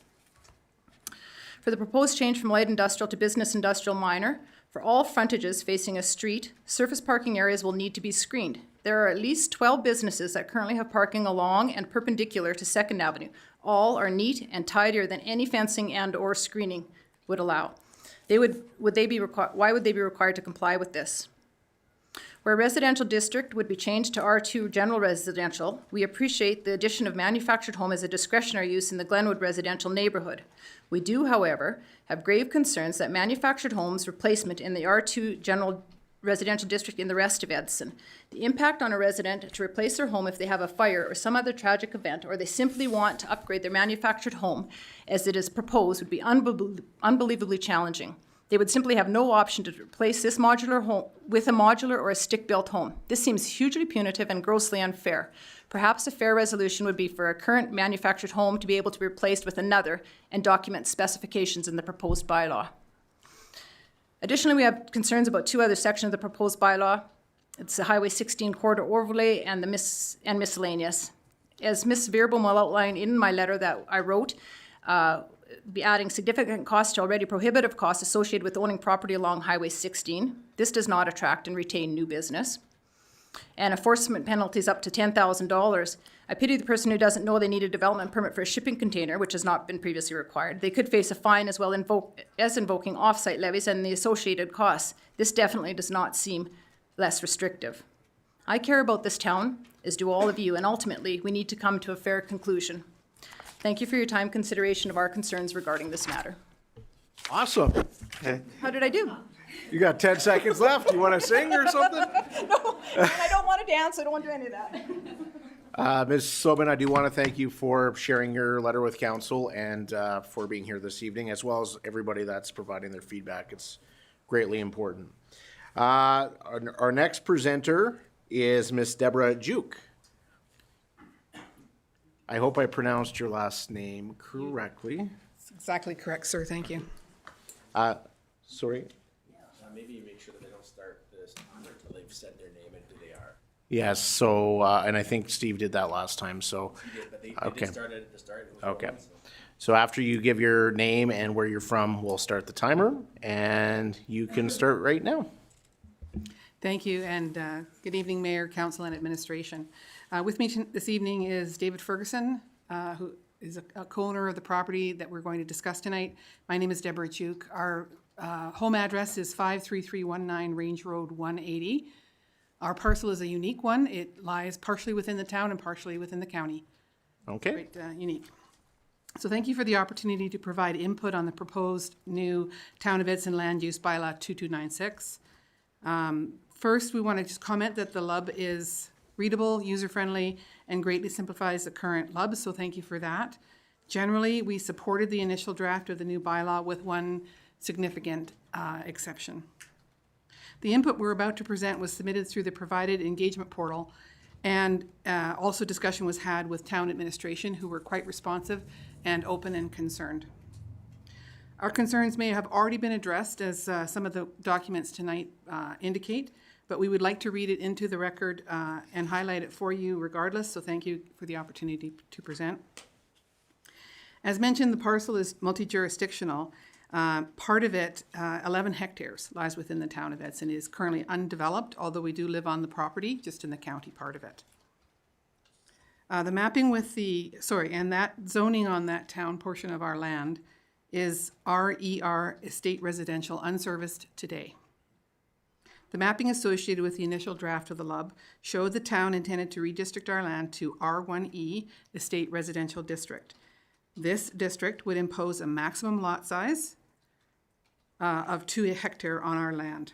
For the proposed change from light industrial to business industrial minor, for all frontages facing a street, surface parking areas will need to be screened. There are at least 12 businesses that currently have parking along and perpendicular to 2nd Avenue. All are neat and tidier than any fencing and or screening would allow. Why would they be required to comply with this? Where a residential district would be changed to R2 general residential, we appreciate the addition of manufactured home as a discretionary use in the Glenwood residential neighborhood. We do, however, have grave concerns that manufactured homes replacement in the R2 general residential district in the rest of Edson. The impact on a resident to replace their home if they have a fire or some other tragic event, or they simply want to upgrade their manufactured home as it is proposed, would be unbelievably challenging. They would simply have no option to replace this modular home with a modular or a stick-built home. This seems hugely punitive and grossly unfair. Perhaps a fair resolution would be for a current manufactured home to be able to be replaced with another and document specifications in the proposed bylaw. Additionally, we have concerns about 2 other sections of the proposed bylaw. It's the Highway 16 corridor overlay and the miscellaneous. As Ms. Veerboom will outline in my letter that I wrote, be adding significant costs to already prohibitive costs associated with owning property along Highway 16. This does not attract and retain new business. And enforcement penalties up to $10,000. I pity the person who doesn't know they need a development permit for a shipping container, which has not been previously required. They could face a fine as well as invoking off-site levies and the associated costs. This definitely does not seem less restrictive. I care about this town, as do all of you, and ultimately we need to come to a fair conclusion. Thank you for your time consideration of our concerns regarding this matter. Awesome. How did I do? You got 10 seconds left. You want to sing or something? No, I don't want to dance. I don't want to do any of that. Ms. Sobin, I do want to thank you for sharing your letter with council and for being here this evening, as everybody that's providing their feedback. It's greatly important. Our next presenter is Miss Deborah Juke. I hope I pronounced your last name correctly. That's exactly correct, sir. Thank you. Sorry. Maybe you make sure that they don't start this timer until they've said their name and who they are. Yes, so, and I think Steve did that last time, so. He did, but they Okay. did start it at the start. It was Okay. rolling, so. So after you give your name and where you're from, we'll start the timer, and you can start right now. Thank you, and good evening, Mayor, Council, and Administration. With me this evening is David Ferguson, who is a co-owner of the property that we're going to discuss tonight. My name is Deborah Juke. Our home address is 53319 Range Road 180. Our parcel is a unique one. It lies partially within the town and partially within the county. Okay? Quite unique. So thank you for the opportunity to provide input on the proposed new Town of Edson Land Use Bylaw 2296. First, we want to just comment that the LUB is readable, user-friendly, and greatly simplifies the current LUB, so thank you for that. Generally, we supported the initial draft of the new bylaw with one significant exception. The input we're about to present was submitted through the provided engagement portal, and also discussion was had with town administration, who were quite responsive and open and concerned. Our concerns may have already been addressed, as some of the documents tonight indicate, but we would like to read it into the record and highlight it for you regardless, so thank you for the opportunity to present. As mentioned, the parcel is multi-jurisdictional. Part of it, 11 hectares, lies within the town of Edson. It is currently undeveloped, although we do live on the property, just in the county part of it. The mapping with and that zoning on that town portion of our land is RER Estate Residential Unserviced today. The mapping associated with the initial draft of the LUB showed the town intended to redistrict our land to R1E Estate Residential District. This district would impose a maximum lot size of 2 hectares on our land,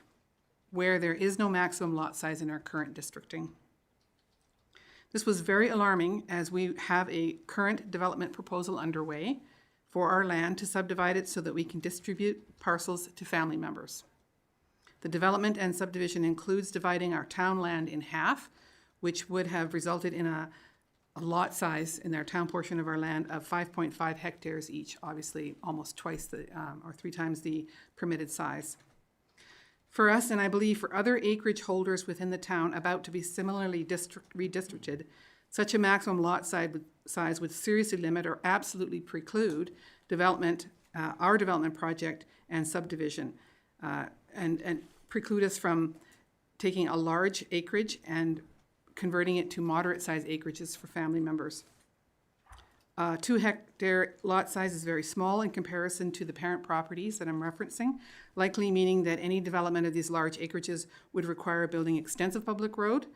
where there is no maximum lot size in our current districting. This was very alarming, as we have a current development proposal underway for our land to subdivide it so that we can distribute parcels to family members. The development and subdivision includes dividing our town land in half, which would have resulted in a lot size in our town portion of our land of 5.5 hectares each, obviously almost twice the, or 3 times the permitted size. For us, and I believe for other acreage holders within the town about to be similarly redistricted, such a maximum lot size would seriously limit or absolutely preclude development, our development project and subdivision, and preclude us from taking a large acreage and converting it to moderate-sized acreages for family members. 2 hectare lot size is very small in comparison to the parent properties that I'm referencing, likely meaning that any development of these large acreages would require building extensive public road,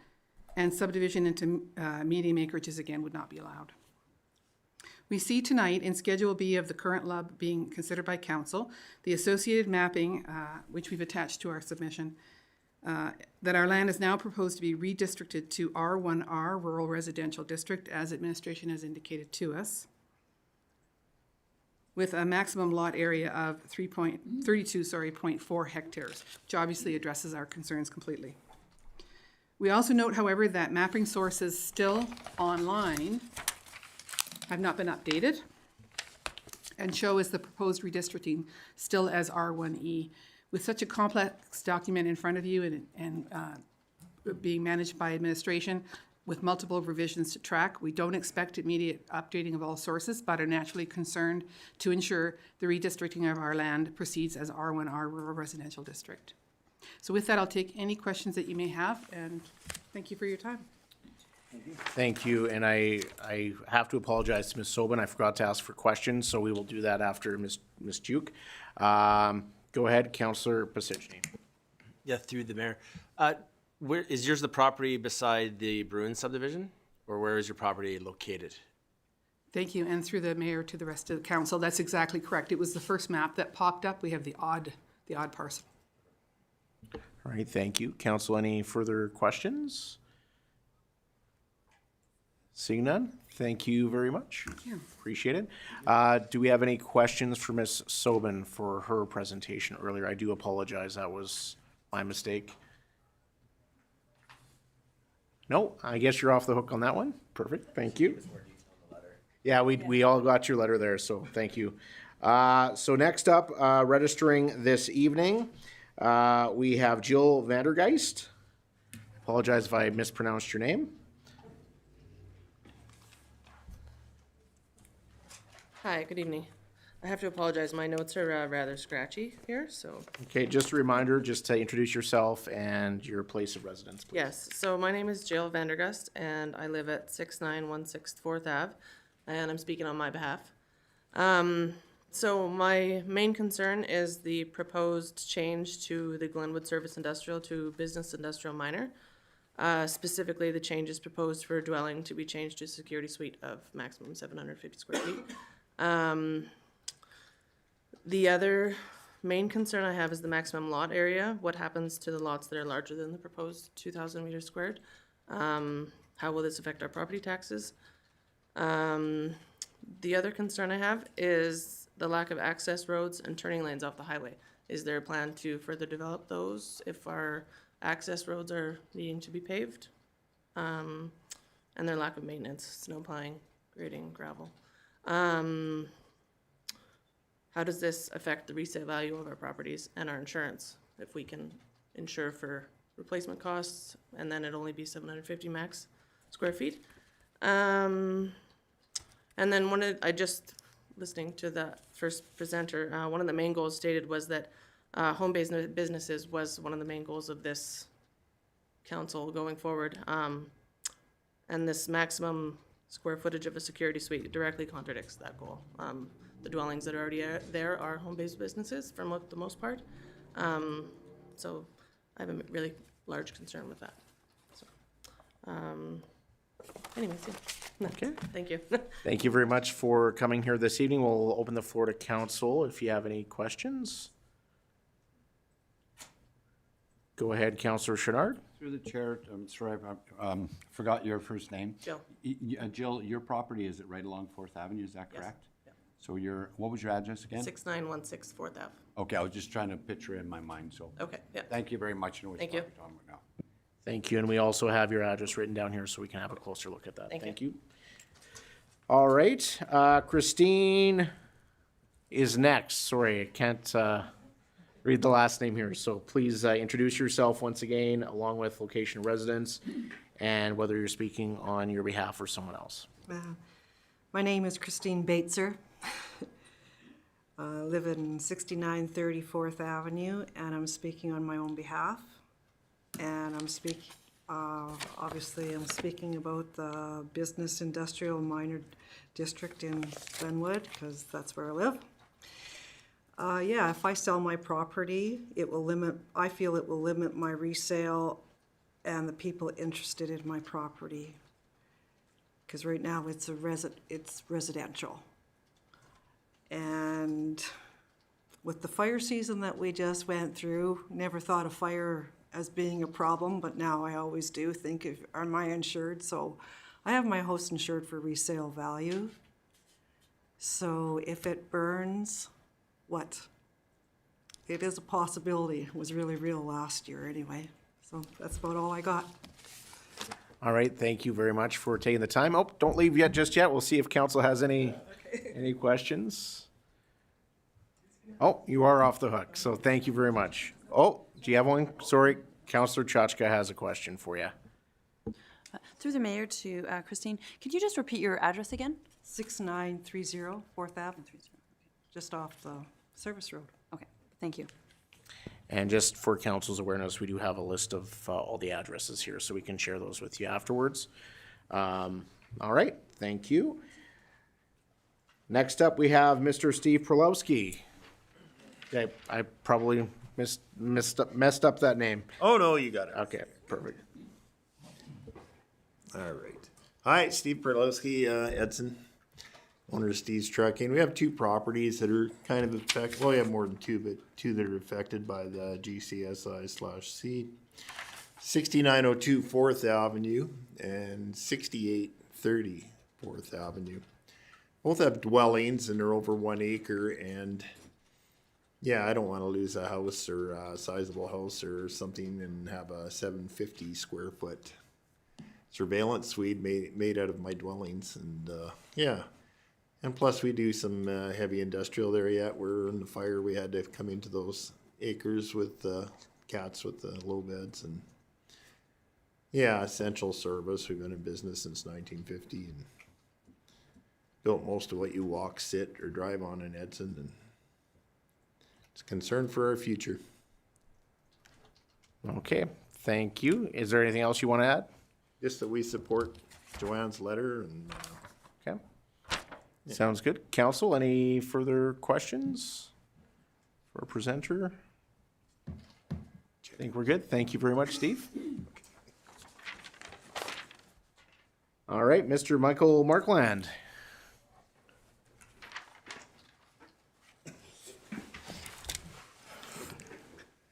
and subdivision into medium acreages again would not be allowed. We see tonight in Schedule B of the current LUB being considered by Council, the associated mapping, which we've attached to our submission, that our land is now proposed to be redistricted to R1R, Rural Residential District, as administration has indicated to us, with a maximum lot area of 0.4 hectares, which obviously addresses our concerns completely. We also note, however, that mapping sources still online have not been updated and show as the proposed redistricting still as R1E. With such a complex document in front of you and being managed by administration with multiple revisions to track, we don't expect immediate updating of all sources, but are naturally concerned to ensure the redistricting of our land proceeds as R1R Rural Residential District. So with that, I'll take any questions that you may have, and thank you for your time. Thank you, and I have to apologize to Ms. Sobin. I forgot to ask for questions, so we will do that after Ms. Duke. Go ahead, Councillor Pasichny. Yeah, through the mayor. Where is yours the property beside the Bruin subdivision, or where is your property located? Thank you, and through the mayor to the rest of the council, that's exactly correct. It was the first map that popped up. We have the odd parcel. All right, thank you. Council, any further questions? Seeing none, thank you very much. you. Appreciate it. Do we have any questions for Ms. Sobin for her presentation earlier? I do apologize, that was my mistake. No, I guess you're off the hook on that one. Perfect, thank you. Yeah, we all got your letter there, so thank you. So next up, registering this evening, we have Jill Vandergeist. Apologize if I mispronounced your name. Hi, good evening. I have to apologize, my notes are rather scratchy here, so. Okay, just a reminder, just to introduce yourself and your place of residence, please. Yes, so my name is Jill Vandergust, and I live at 6916 4th Ave, and I'm speaking on my behalf. So my main concern is the proposed change to the Glenwood Service Industrial to Business Industrial Minor. Specifically, the changes proposed for dwelling to be changed to security suite of maximum 750 square feet. The other main concern I have is the maximum lot area. What happens to the lots that are larger than the proposed 2,000 meters squared? How will this affect our property taxes? The other concern I have is the lack of access roads and turning lanes off the highway. Is there a plan to further develop those if our access roads are needing to be paved? And their lack of maintenance, snow plowing, grading, gravel. How does this affect the resale value of our properties and our insurance? If we can insure for replacement costs and then it'd only be 750 max square feet. And then I just listening to the first presenter, one of the main goals stated was that home-based businesses was one of the main goals of this council going forward. And this maximum square footage of a security suite directly contradicts that goal. The dwellings that are already there are home-based businesses for the most part. So I have a really large concern with that. So, anyways, yeah. Okay. Thank you. Thank you very much for coming here this evening. We'll open the floor to council if you have any questions. Go ahead, Councillor Chenard. Through the chair, I'm sorry, I forgot your first name. Jill. Jill, your property, is it right along 4th Avenue, is that correct? Yeah. So what was your address again? 6916 4th Ave. Okay, I was just trying to picture it in my mind, so. Okay, yeah. Thank you very much. I know what Thank you're you. talking about now. Thank you, and we also have your address written down here so we can have a closer look at that. Thank you. Thank you. All right, Christine is next. Sorry, I can't read the last name here, so please introduce yourself once again, along with location of residence, and whether you're speaking on your behalf or someone else. My name is Christine Bateser. I live in 6930 4th Avenue, and I'm speaking on my own behalf. And obviously, I'm speaking about the business industrial minor district in Glenwood, because that's where I live. Yeah, if I sell my property, I feel it will limit my resale and the people interested in my property. Because right now it's residential. And with the fire season that we just went through, never thought of fire as being a problem, but now I always do think am I insured? So I have my house insured for resale value. So if it burns, what? It is a possibility. It was really real last year anyway. So that's about all I got. All right, thank you very much for taking the time. Oh, don't leave yet, just yet. We'll see if council has any questions. Oh, you are off the hook, so thank you very much. Oh, do you have one? Sorry, Councillor Chachka has a question for you. Through the mayor to Christine, could you just repeat your address again? 6930 4th Ave, just off the service road. Okay, thank you. And just for council's awareness, we do have a list of all the addresses here, so we can share those with you afterwards. All right, thank you. Next up, we have Mr. Steve Prolowski. Okay, I probably messed up that name. Oh, no, you got it. Okay, perfect. All right. Hi, Steve Perlowski, Edson, owner of Steve's Trucking. We have two properties that are kind of affected. Well, we have more than two, but two that are affected by the GCSI/C. 6902 4th Avenue and 6830 4th Avenue. Both have dwellings and they're over 1 acre, and yeah, I don't want to lose a house or a sizable house or something and have a 750 square foot surveillance suite made out of my dwellings. And yeah, and plus we do some heavy industrial there yet. We're in the fire. We had to come into those acres with cats with the low beds, and yeah, essential service. We've been in business since 1950 and built most of what you walk, sit, or drive on in Edson, and it's a concern for our future. Okay, thank you. Is there anything else you want to add? Just that we support Joanne's letter, and Okay. Sounds good. Council, any further questions for our presenter? I think we're good. Thank you very much, Steve. All right, Mr. Michael Markland.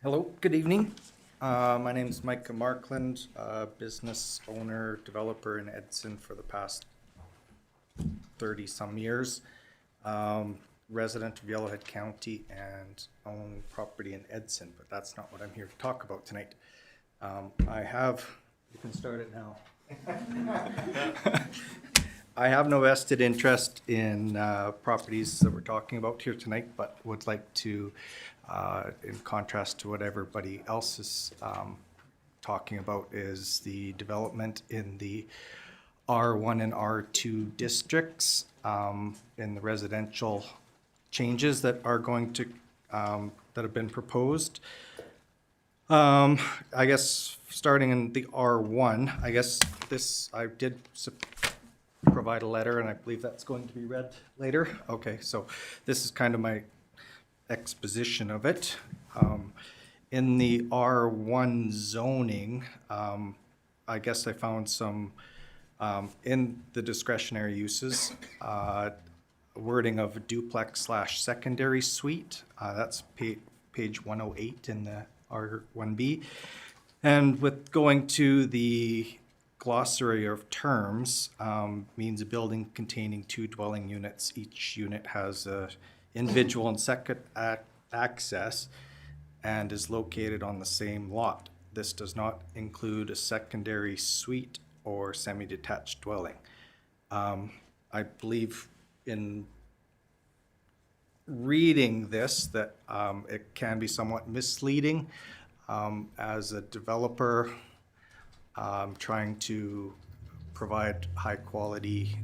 Hello, good evening. My name is Micah Markland, business owner, developer in Edson for the past 30-some years. Resident of Yellowhead County and own property in Edson, but that's not what I'm here to talk about tonight. You can start it now. I have no vested interest in properties that we're talking about here tonight, but would like to, in contrast to what everybody else is talking about, is the development in the R1 and R2 districts, in the residential changes that are going to, that have been proposed. I guess starting in the R1, I guess I did provide a letter, and I believe that's going to be read later. Okay, so this is kind of my exposition of it. In the R1 zoning, I guess I found some, in the discretionary uses, wording of duplex/secondary suite. That's page 108 in the R1B. And with going to the glossary of terms means a building containing 2 dwelling units. Each unit has a individual and second access and is located on the same lot. This does not include a secondary suite or semi-detached dwelling. I believe in reading this that it can be somewhat misleading as a developer trying to provide high-quality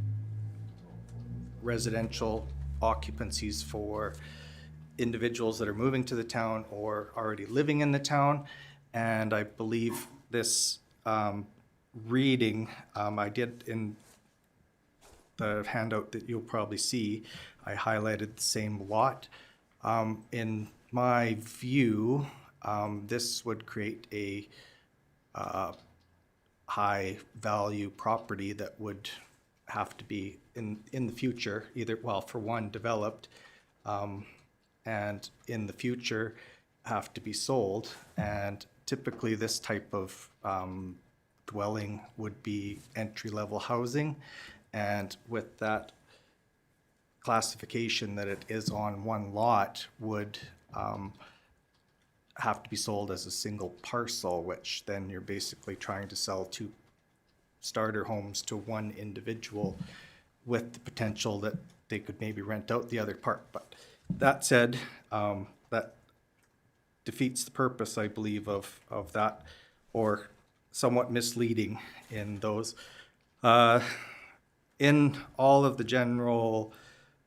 residential occupancies for individuals that are moving to the town or already living in the town. And I believe this reading, I did in the handout that you'll probably see, I highlighted the same lot. In my view, this would create a high-value property that would have to be in the future, either, well, for one, developed, and in the future have to be sold. And typically this type of dwelling would be entry-level housing. And with that classification that it is on one lot would have to be sold as a single parcel, which then you're basically trying to sell 2 starter homes to one individual with the potential that they could maybe rent out the other part. But that said, that defeats the purpose, I believe, of that, or somewhat misleading in those. In all of the general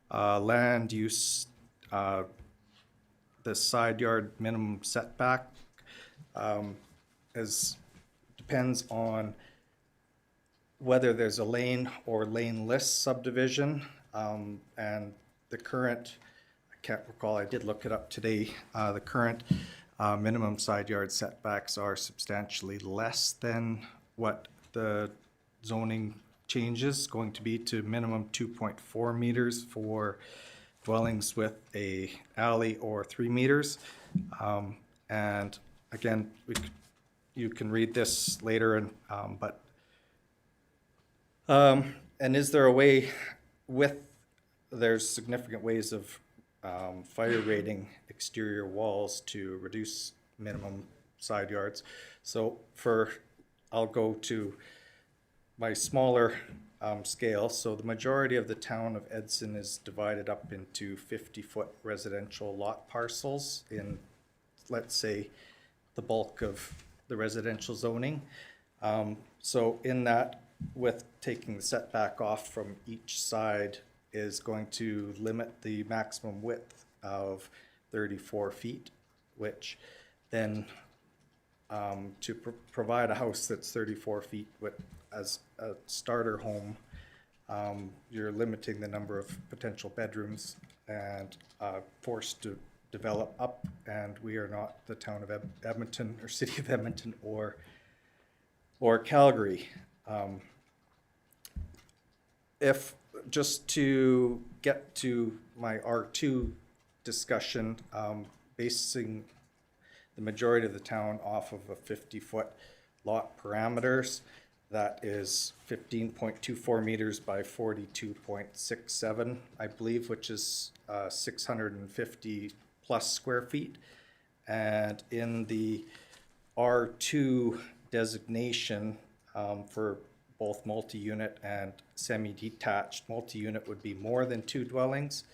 land use, the side yard minimum setback depends on whether there's a lane or laneless subdivision. And the current, I can't recall, I did look it up today, the current minimum side yard setbacks are substantially less than what the zoning changes, going to be to minimum 2.4 meters for dwellings with a alley or 3 meters. And again, you can read this later, and and is there a way there's significant ways of fire rating exterior walls to reduce minimum side yards. So I'll go to my smaller scale. So the majority of the town of Edson is divided up into 50-foot residential lot parcels in, let's say, the bulk of the residential zoning. So in that, with taking the setback off from each side is going to limit the maximum width of 34 feet, which then to provide a house that's 34 feet as a starter home, you're limiting the number of potential bedrooms and forced to develop up, and we are not the town of Edmonton or city of Edmonton or Calgary. If just to get to my R2 discussion, basing the majority of the town off of a 50-foot lot parameters, that is 15.24 meters by 42.67, I believe, which is 650 plus square feet. And in the R2 designation for both multi-unit and semi-detached, multi-unit would be more than 2 dwellings,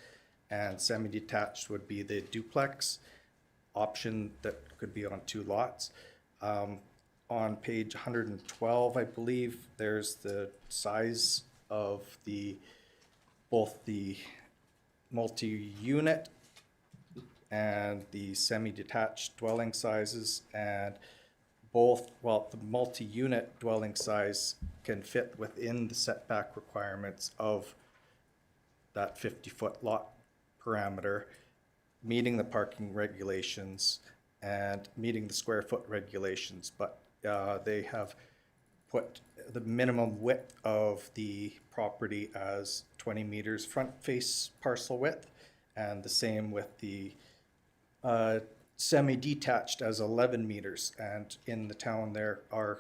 and semi-detached would be the duplex option that could be on 2 lots. On page 112, I believe, there's the size of both the multi-unit and the semi-detached dwelling sizes, and the multi-unit dwelling size can fit within the setback requirements of that 50-foot lot parameter, meeting the parking regulations and meeting the square foot regulations, but they have put the minimum width of the property as 20 meters front face parcel width, and the same with the semi-detached as 11 meters. And in the town there are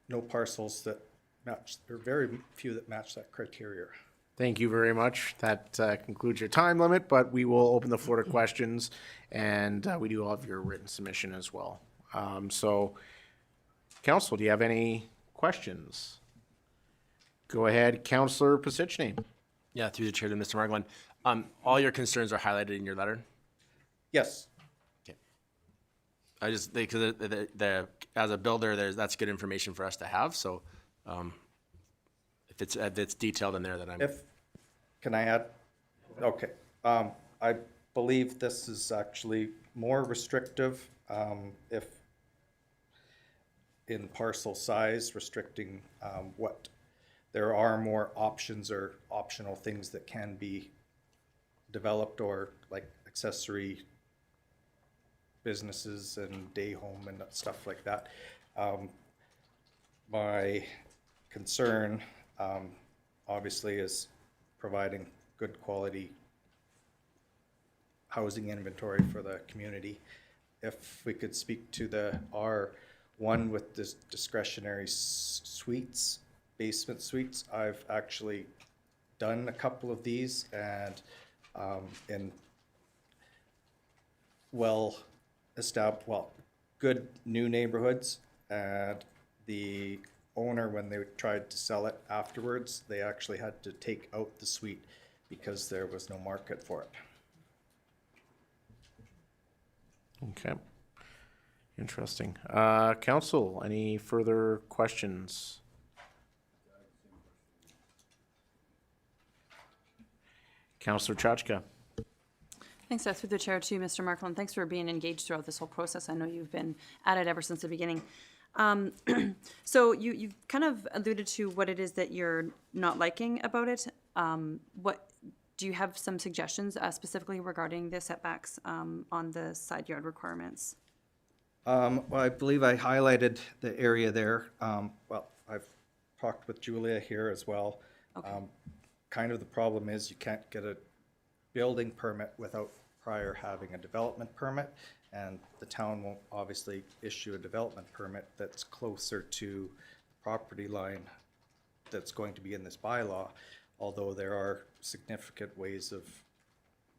no parcels that match, there are very few that match that criteria. Thank you very much. That concludes your time limit, but we will open the floor to questions, and we do have your written submission as well. So, Council, do you have any questions? Go ahead, Councillor Pasichny. Yeah, through the chair to Mr. Margolin. All your concerns are highlighted in your letter? Yes. I just, because as a builder, that's good information for us to have, so if it's detailed in there, then Can I add? Okay. I believe this is actually more restrictive if in parcel size, restricting what, there are more options or optional things that can be developed, or like accessory businesses and day home and stuff like that. My concern obviously is providing good quality housing inventory for the community. If we could speak to the R1 with this discretionary suites, basement suites, I've actually done a couple of these, and in good new neighborhoods, and the owner, when they tried to sell it afterwards, they actually had to take out the suite because there was no market for it. Okay. Interesting. Council, any further questions? Councillor Chachka. Thanks, through the chair to Mr. Markland. Thanks for being engaged throughout this whole process. I know you've been at it ever since the beginning. So you've kind of alluded to what it is that you're not liking about it. What do you have some suggestions specifically regarding the setbacks on the side yard requirements? Well, I believe I highlighted the area there. Well, I've talked with Julia here as well. Okay. Kind of the problem is you can't get a building permit without prior having a development permit, and the town won't obviously issue a development permit that's closer to the property line that's going to be in this bylaw, although there are significant ways of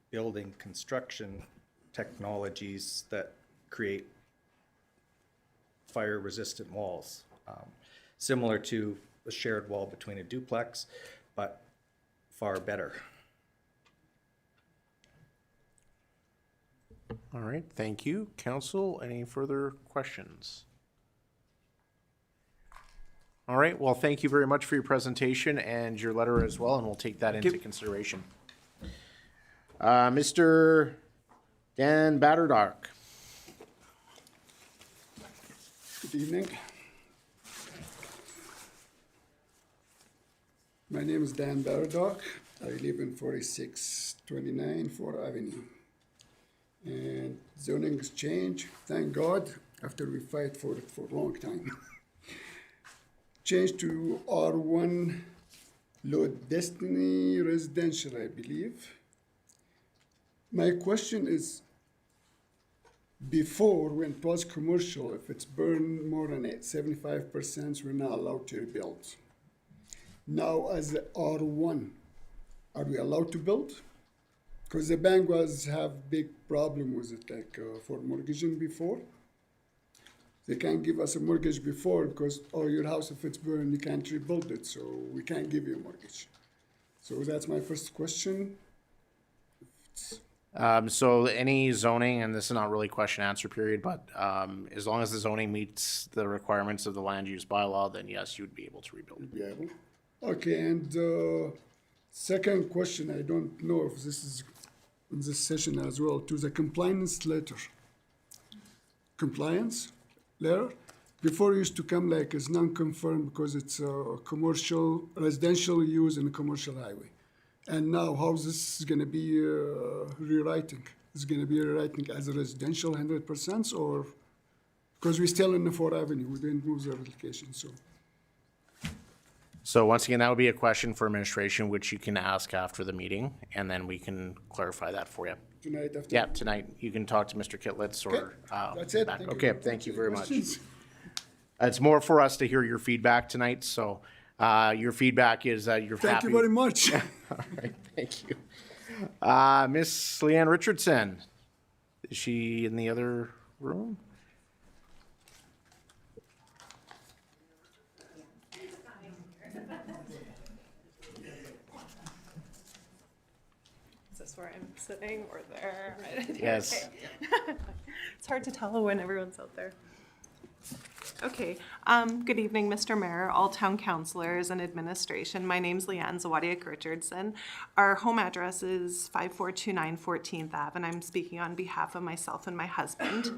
building construction technologies that create fire-resistant walls, similar to a shared wall between a duplex, but far better. All right, thank you. Council, any further questions? All right, well, thank you very much for your presentation and your letter as well, and we'll take that into consideration. Mr. Dan Batterdock. Good evening. My name is Dan Batterdock. I live in 4629 Fort Avenue. And zoning has changed, thank God, after we fight for it for a long time. Changed to R1 Low Destiny Residential, I believe. My question is, before, when it was commercial, if it's burned more than 75%, we're not allowed to rebuild. Now, as the R1, are we allowed to build? Because the bank have big problem with it, like for mortgaging before. They can't give us a mortgage before because, oh, your house, if it's burned, you can't rebuild it, so we can't give you a mortgage. So that's my first question. So any zoning, and this is not really question answer period, but as long as the zoning meets the requirements of the land use bylaw, then yes, you would be able to rebuild. Be able. Okay, and second question, I don't know if this is in this session as well, to the compliance letter. Compliance letter, before it used to come like as non-confirmed because it's a commercial, residential use in a commercial highway. And now how this is gonna be rewriting? Is it gonna be rewriting as a residential 100% or, because we're still in the 4th Avenue, we didn't move the application, so. So once again, that would be a question for administration, which you can ask after the meeting, and then we can clarify that for you. Tonight after. Yeah, tonight. You can talk to Mr. Kitlitz or. That's it. back. Thank you. Okay, thank you very much. Questions? It's more for us to hear your feedback tonight, so Your feedback is that you're happy. Thank you very much. All right, thank you. Miss Leanne Richardson, is she in the other room? Is this where I'm sitting or there? Yes. Okay. It's hard to tell when everyone's out there. Okay, good evening, Mr. Mayor, all town councilors and administration. My name's Leanne Zawadiak Richardson. Our home address is 5429 14th Ave, and I'm speaking on behalf of myself and my husband.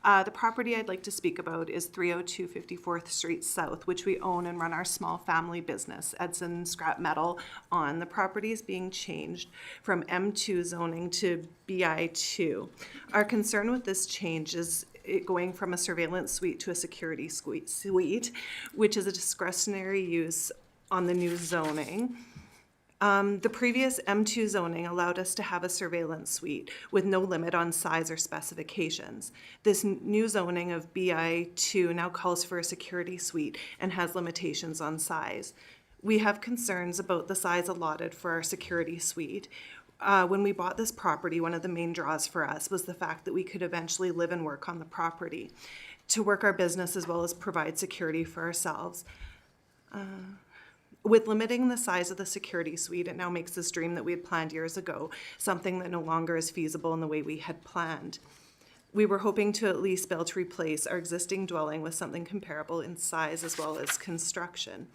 The property I'd like to speak about is 302 54th Street South, which we own and run our small family business, Edson Scrap Metal, on. The property is being changed from M2 zoning to BI2. Our concern with this change is it going from a surveillance suite to a security suite, which is a discretionary use on the new zoning. The previous M2 zoning allowed us to have a surveillance suite with no limit on size or specifications. This new zoning of BI2 now calls for a security suite and has limitations on size. We have concerns about the size allotted for our security suite. When we bought this property, one of the main draws for us was the fact that we could eventually live and work on the property to work our business as well as provide security for ourselves. With limiting the size of the security suite, it now makes this dream that we had planned years ago something that no longer is feasible in the way we had planned. We were hoping to at least be able to replace our existing dwelling with something comparable in size as well as construction.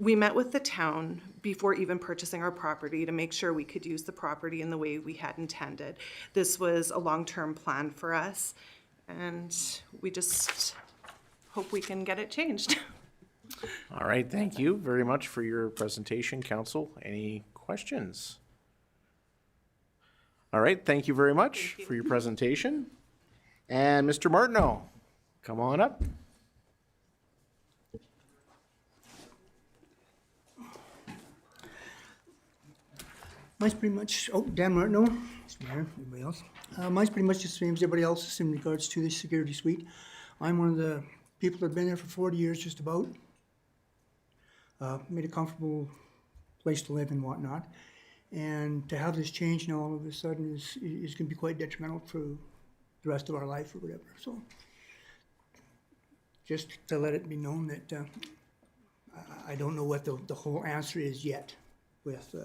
We met with the town before even purchasing our property to make sure we could use the property in the way we had intended. This was a long-term plan for us, and we just hope we can get it changed. All right, thank you very much for your presentation, council. Any questions? All right, thank you very much for your presentation. And Mr. Martineau, come on up. Mine's pretty much, oh, Dan Martineau, Mr. Mayor, everybody else. Mine's pretty much the same as everybody else's in regards to the security suite. I'm one of the people that have been there for 40 years, just about. Made a comfortable place to live and whatnot. And to have this change now all of a sudden is going to be quite detrimental for the rest of our life or whatever. So just to let it be known that I don't know what the whole answer is yet with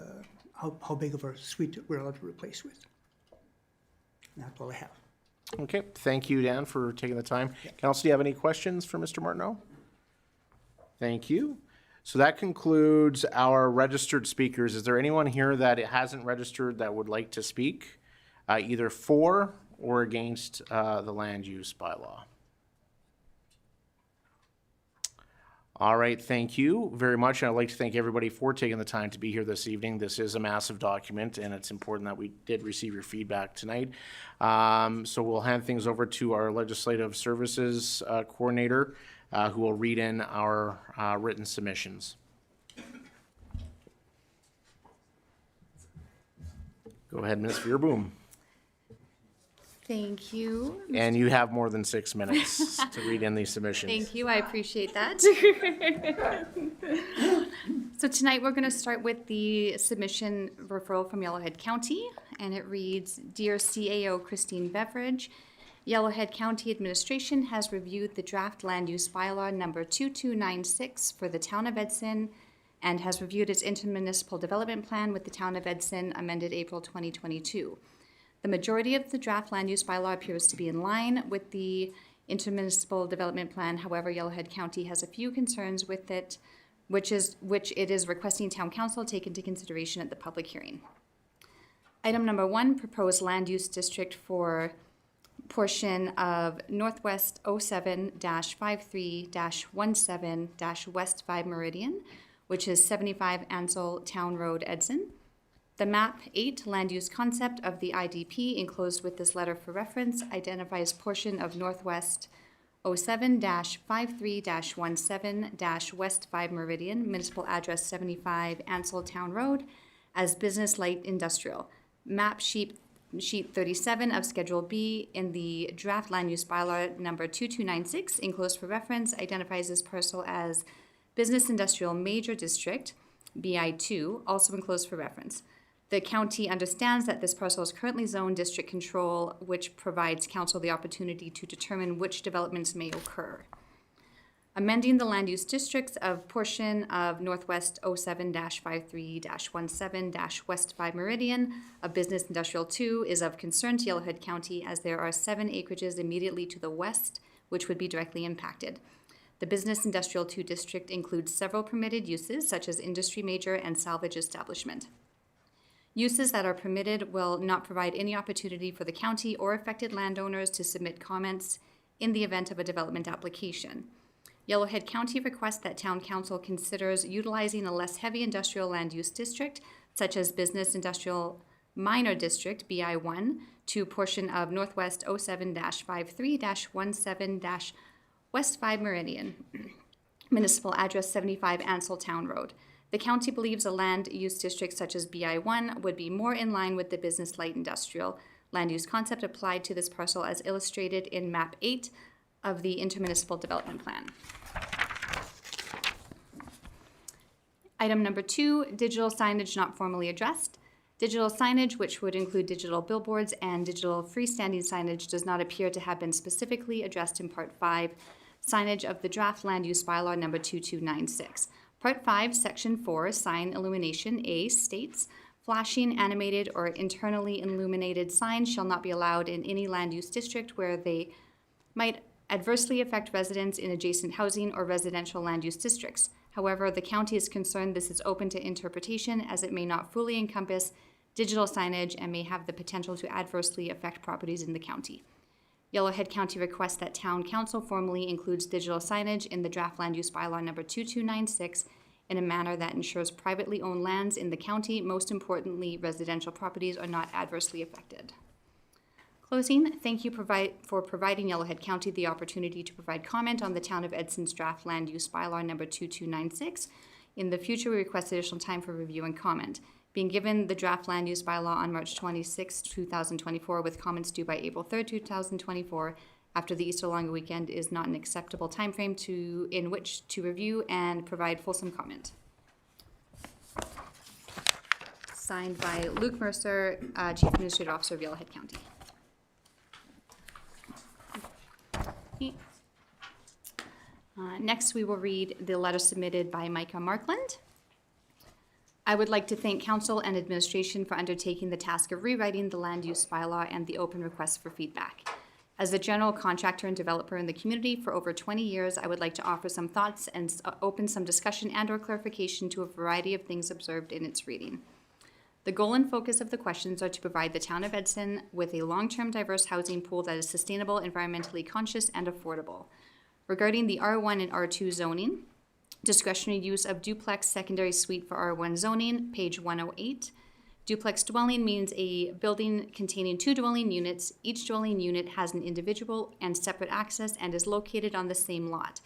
how big of a suite we're allowed to replace with. And that's all I have. Okay, thank you, Dan, for taking the time. Council, do you have any questions for Mr. Martineau? Thank you. So that concludes our registered speakers. Is there anyone here that hasn't registered that would like to speak, either for or against the land use bylaw? All right, thank you very much. And I'd like to thank everybody for taking the time to be here this evening. This is a massive document, and it's important that we did receive your feedback tonight. So we'll hand things over to our Legislative Services Coordinator, who will read in our written submissions. Go ahead, Ms. Veerboom. Thank you. And you have more than 6 minutes to read in these submissions. Thank you. I appreciate that. So tonight we're going to start with the submission referral from Yellowhead County, and it reads, Dear CAO Christine Beveridge, Yellowhead County Administration has reviewed the draft land use bylaw number 2296 for the town of Edson and has reviewed its intermunicipal development plan with the town of Edson amended April 2022. The majority of the draft land use bylaw appears to be in line with the intermunicipal development plan. However, Yellowhead County has a few concerns with it, which it is requesting town council take into consideration at the public hearing. Item number 1, proposed land use district for portion of Northwest 07-53-17-West 5 Meridian, which is 75 Ansel Town Road, Edson. The map 8 land use concept of the IDP enclosed with this letter for reference identifies portion of Northwest 07-53-17-West 5 Meridian, municipal address 75 Ansel Town Road, as business light industrial. Map sheet 37 of Schedule B in the draft land use bylaw number 2296 enclosed for reference identifies this parcel as Business Industrial Major District, BI2, also enclosed for reference. The county understands that this parcel is currently zoned district control, which provides council the opportunity to determine which developments may occur. Amending the land use districts of portion of Northwest 07-53-17-West 5 Meridian of Business Industrial 2 is of concern to Yellowhead County, as there are 7 acreages immediately to the west which would be directly impacted. The Business Industrial 2 district includes several permitted uses such as industry major and salvage establishment. Uses that are permitted will not provide any opportunity for the county or affected landowners to submit comments in the event of a development application. Yellowhead County requests that Town Council considers utilizing a less heavy industrial land use district, such as Business Industrial Minor District, BI1, to portion of Northwest 07-53-17-West 5 Meridian, municipal address 75 Ansel Town Road. The county believes a land use district such as BI1 would be more in line with the business light industrial land use concept applied to this parcel as illustrated in map 8 of the intermunicipal development plan. Item number 2, digital signage not formally addressed. Digital signage, which would include digital billboards and digital freestanding signage, does not appear to have been specifically addressed in Part 5, signage of the draft land use bylaw number 2296. Part 5, Section 4, sign illumination A states, flashing, animated, or internally illuminated signs shall not be allowed in any land use district where they might adversely affect residents in adjacent housing or residential land use districts. However, the county is concerned this is open to interpretation as it may not fully encompass digital signage and may have the potential to adversely affect properties in the county. Yellowhead County requests that Town Council formally includes digital signage in the draft land use bylaw number 2296 in a manner that ensures privately owned lands in the county, most importantly residential properties, are not adversely affected. Closing, thank you for providing Yellowhead County the opportunity to provide comment on the Town of Edson's draft land use bylaw number 2296. In the future, we request additional time for review and comment. Being given the draft land use bylaw on March 26, 2024, with comments due by April 3, 2024, after the Easter long weekend, is not an acceptable timeframe in which to review and provide fulsome comment. Signed by Luke Mercer, Chief Administrative Officer of Yellowhead County. Next, we will read the letter submitted by Micah Markland. I would like to thank Council and Administration for undertaking the task of rewriting the land use bylaw and the open request for feedback. As a general contractor and developer in the community for over 20 years, I would like to offer some thoughts and open some discussion and/or clarification to a variety of things observed in its reading. The goal and focus of the questions are to provide the Town of Edson with a long-term diverse housing pool that is sustainable, environmentally conscious, and affordable. Regarding the R1 and R2 zoning, discretionary use of duplex secondary suite for R1 zoning, page 108. Duplex dwelling means a building containing 2 dwelling units. Each dwelling unit has an individual and separate access and is located on the same lot.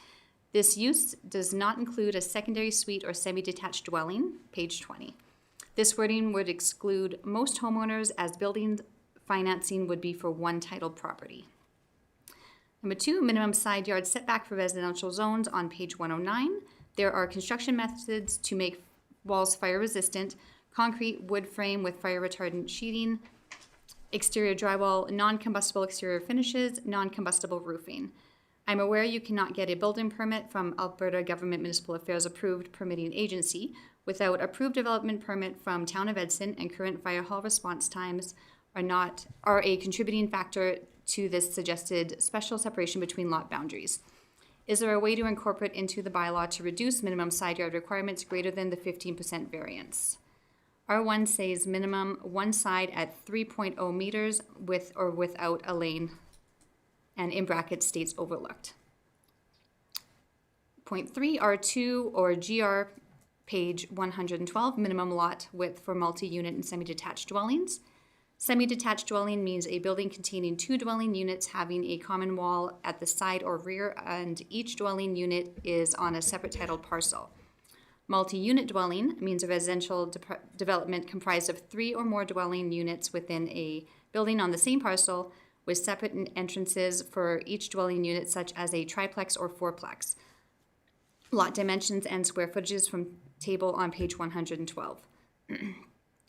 This use does not include a secondary suite or semi-detached dwelling, page 20. This wording would exclude most homeowners, as building financing would be for one titled property. Number 2, minimum side yard setback for residential zones on page 109. There are construction methods to make walls fire resistant: concrete, wood frame with fire retardant sheeting, exterior drywall, non-combustible exterior finishes, non-combustible roofing. I'm aware you cannot get a building permit from Alberta Government Municipal Affairs approved permitting agency without approved development permit from Town of Edson, and current fire hall response times are a contributing factor to this suggested special separation between lot boundaries. Is there a way to incorporate into the bylaw to reduce minimum side yard requirements greater than the 15% variance? R1 says minimum one side at 3.0 meters with or without a lane, and in brackets states overlooked. Point 3, R2 or GR, page 112, minimum lot width for multi-unit and semi-detached dwellings. Semi-detached dwelling means a building containing 2 dwelling units having a common wall at the side or rear, and each dwelling unit is on a separate titled parcel. Multi-unit dwelling means a residential development comprised of 3 or more dwelling units within a building on the same parcel with separate entrances for each dwelling unit, such as a triplex or fourplex. lot dimensions and square footages from table on page 112.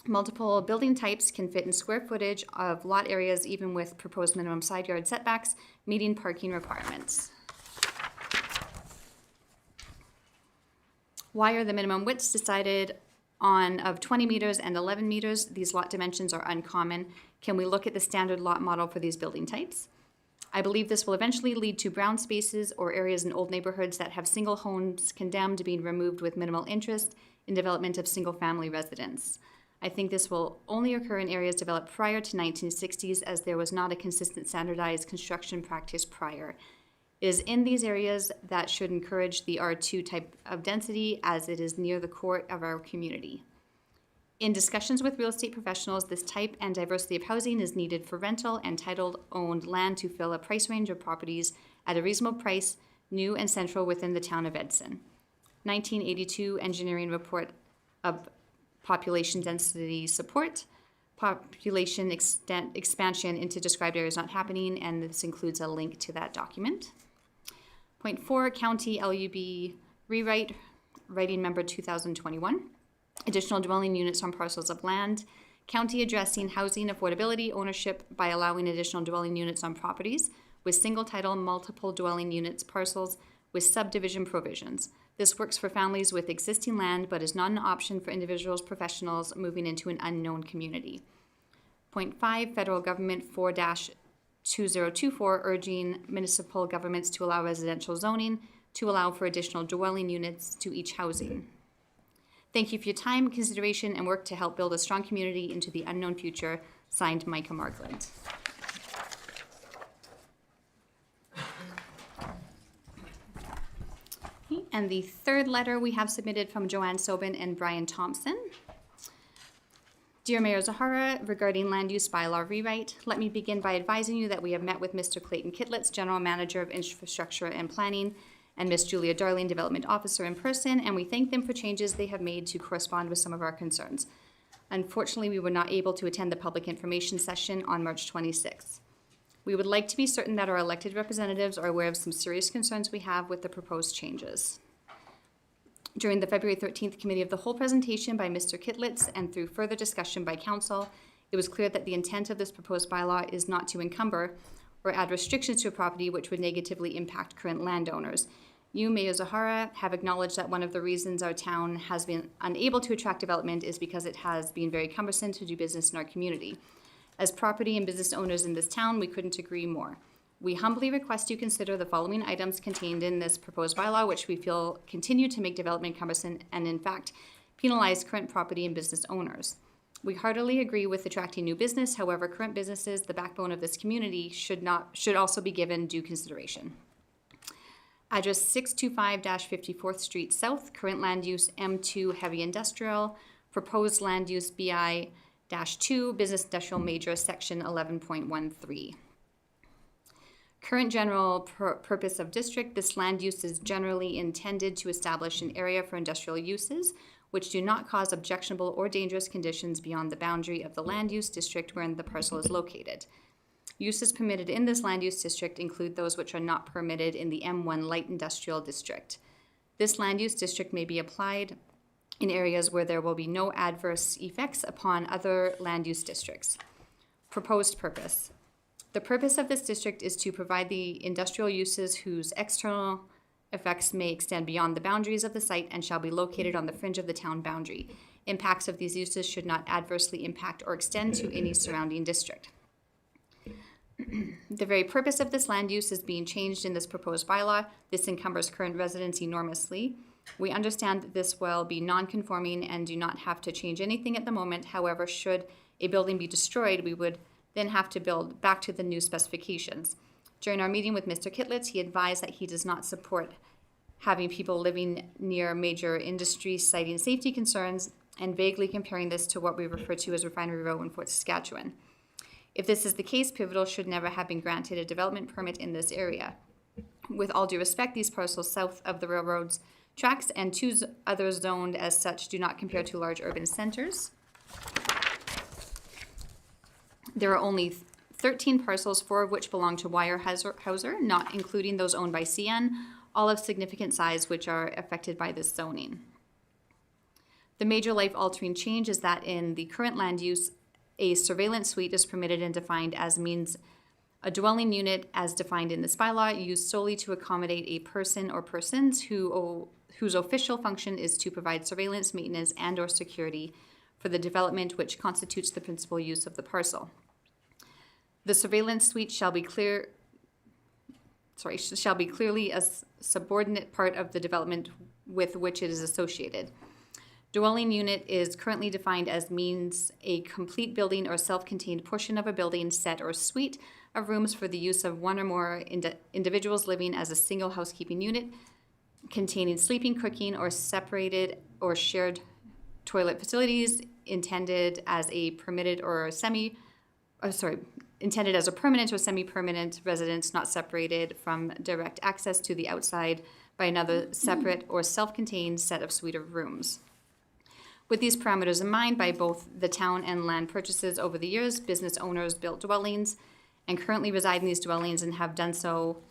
Multiple building types can fit in square footage of lot areas even with proposed minimum side yard setbacks, meeting parking requirements. Why are the minimum widths decided on of 20 meters and 11 meters? These lot dimensions are uncommon. Can we look at the standard lot model for these building types? I believe this will eventually lead to brown spaces or areas in old neighborhoods that have single homes condemned being removed with minimal interest in development of single-family residence. I think this will only occur in areas developed prior to 1960s, as there was not a consistent standardized construction practice prior. It is in these areas that should encourage the R2 type of density, as it is near the core of our community. In discussions with real estate professionals, this type and diversity of housing is needed for rental and title-owned land to fill a price range of properties at a reasonable price, new and central within the town of Edson. 1982 Engineering Report of Population Density Support. Population expansion into described areas not happening, and this includes a link to that document. Point 4, County LUB rewrite, writing member 2021. Additional dwelling units on parcels of land. County addressing housing affordability ownership by allowing additional dwelling units on properties with single title multiple dwelling units parcels with subdivision provisions. This works for families with existing land, but is not an option for individuals, professionals moving into an unknown community. Point 5, Federal Government 4-2024, urging municipal governments to allow residential zoning to allow for additional dwelling units to each housing. Thank you for your time, consideration, and work to help build a strong community into the unknown future. Signed, Micah Markland. Okay, and the third letter we have submitted from Joanne Sobin and Brian Thompson. Dear Mayor Zahara, regarding land use bylaw rewrite, let me begin by advising you that we have met with Mr. Clayton Kitlitz, General Manager of Infrastructure and Planning, and Ms. Julia Darling, Development Officer, in person, and we thank them for changes they have made to correspond with some of our concerns. Unfortunately, we were not able to attend the public information session on March 26th. We would like to be certain that our elected representatives are aware of some serious concerns we have with the proposed changes. During the February 13th Committee of the Whole presentation by Mr. Kitlitz and through further discussion by Council, it was clear that the intent of this proposed bylaw is not to encumber or add restrictions to a property which would negatively impact current landowners. You, Mayor Zahara, have acknowledged that one of the reasons our town has been unable to attract development is because it has been very cumbersome to do business in our community. As property and business owners in this town, we couldn't agree more. We humbly request you consider the following items contained in this proposed bylaw, which we feel continue to make development cumbersome and, in fact, penalize current property and business owners. We heartily agree with attracting new business. However, current businesses, the backbone of this community, should also be given due consideration. Address 625-54th Street South, current land use M2 heavy industrial, proposed land use BI-2 business industrial major, section 11.13. Current general purpose of district, this land use is generally intended to establish an area for industrial uses which do not cause objectionable or dangerous conditions beyond the boundary of the land use district wherein the parcel is located. Uses permitted in this land use district include those which are not permitted in the M1 light industrial district. This land use district may be applied in areas where there will be no adverse effects upon other land use districts. Proposed purpose. The purpose of this district is to provide the industrial uses whose external effects may extend beyond the boundaries of the site and shall be located on the fringe of the town boundary. Impacts of these uses should not adversely impact or extend to any surrounding district. The very purpose of this land use is being changed in this proposed bylaw. This encumbers current residents enormously. We understand that this will be non-conforming and do not have to change anything at the moment. However, should a building be destroyed, we would then have to build back to the new specifications. During our meeting with Mr. Kitlitz, he advised that he does not support having people living near major industries citing safety concerns and vaguely comparing this to what we refer to as Refinery Row in Fort Saskatchewan. If this is the case, Pivotal should never have been granted a development permit in this area. With all due respect, these parcels south of the railroad's tracks and two others zoned as such do not compare to large urban centers. There are only 13 parcels, 4 of which belong to Weyerhaeuser, not including those owned by CN. all of significant size which are affected by this zoning. The major life-altering change is that in the current land use, a surveillance suite is permitted and defined as means a dwelling unit as defined in this bylaw used solely to accommodate a person or persons whose official function is to provide surveillance, maintenance, and/or security for the development which constitutes the principal use of the parcel. The surveillance suite shall be clearly a subordinate part of the development with which it is associated. Dwelling unit is currently defined as means a complete building or self-contained portion of a building, set, or suite of rooms for the use of one or more individuals living as a single housekeeping unit, containing sleeping, cooking, or separated or shared toilet facilities intended as a permanent or semi-permanent residence not separated from direct access to the outside by another separate or self-contained set of suite of rooms. With these parameters in mind, by both the town and land purchases over the years, business owners built dwellings and currently reside in these dwellings and have done so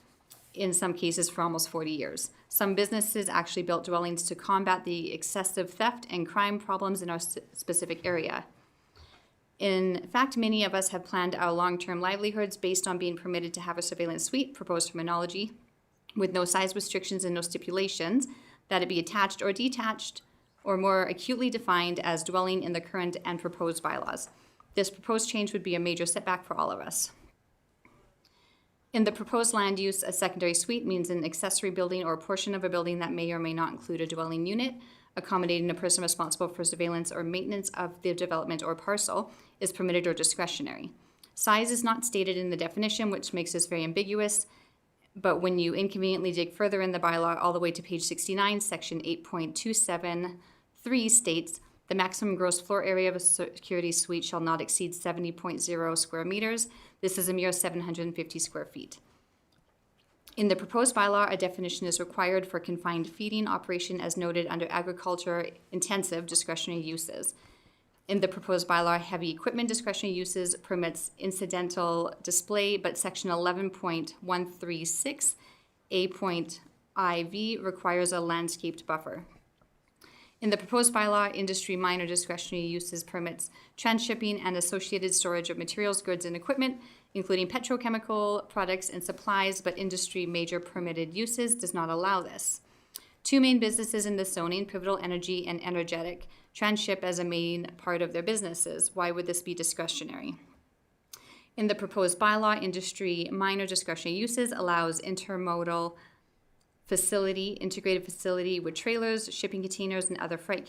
in some cases for almost 40 years. Some businesses actually built dwellings to combat the excessive theft and crime problems in our specific area. In fact, many of us have planned our long-term livelihoods based on being permitted to have a surveillance suite, proposed terminology, with no size restrictions and no stipulations, that it be attached or detached, or more acutely defined as dwelling in the current and proposed bylaws. This proposed change would be a major setback for all of us. In the proposed land use, a secondary suite means an accessory building or portion of a building that may or may not include a dwelling unit, accommodating a person responsible for surveillance or maintenance of the development or parcel, is permitted or discretionary. Size is not stated in the definition, which makes this very ambiguous, but when you inconveniently dig further in the bylaw all the way to page 69, section 8.273 states, the maximum gross floor area of a security suite shall not exceed 70.0 square meters. This is a mere 750 square feet. In the proposed bylaw, a definition is required for confined feeding operation as noted under agriculture intensive discretionary uses. In the proposed bylaw, heavy equipment discretionary uses permits incidental display, but section 11.136 A.IV requires a landscaped buffer. In the proposed bylaw, industry minor discretionary uses permits transshipping and associated storage of materials, goods, and equipment, including petrochemical products and supplies, but industry major permitted uses does not allow this. Two main businesses in this zoning, Pivotal Energy and Energetic, transship as a main part of their businesses. Why would this be discretionary? In the proposed bylaw, industry minor discretionary uses allows intermodal facility, integrated facility with trailers, shipping containers, and other freight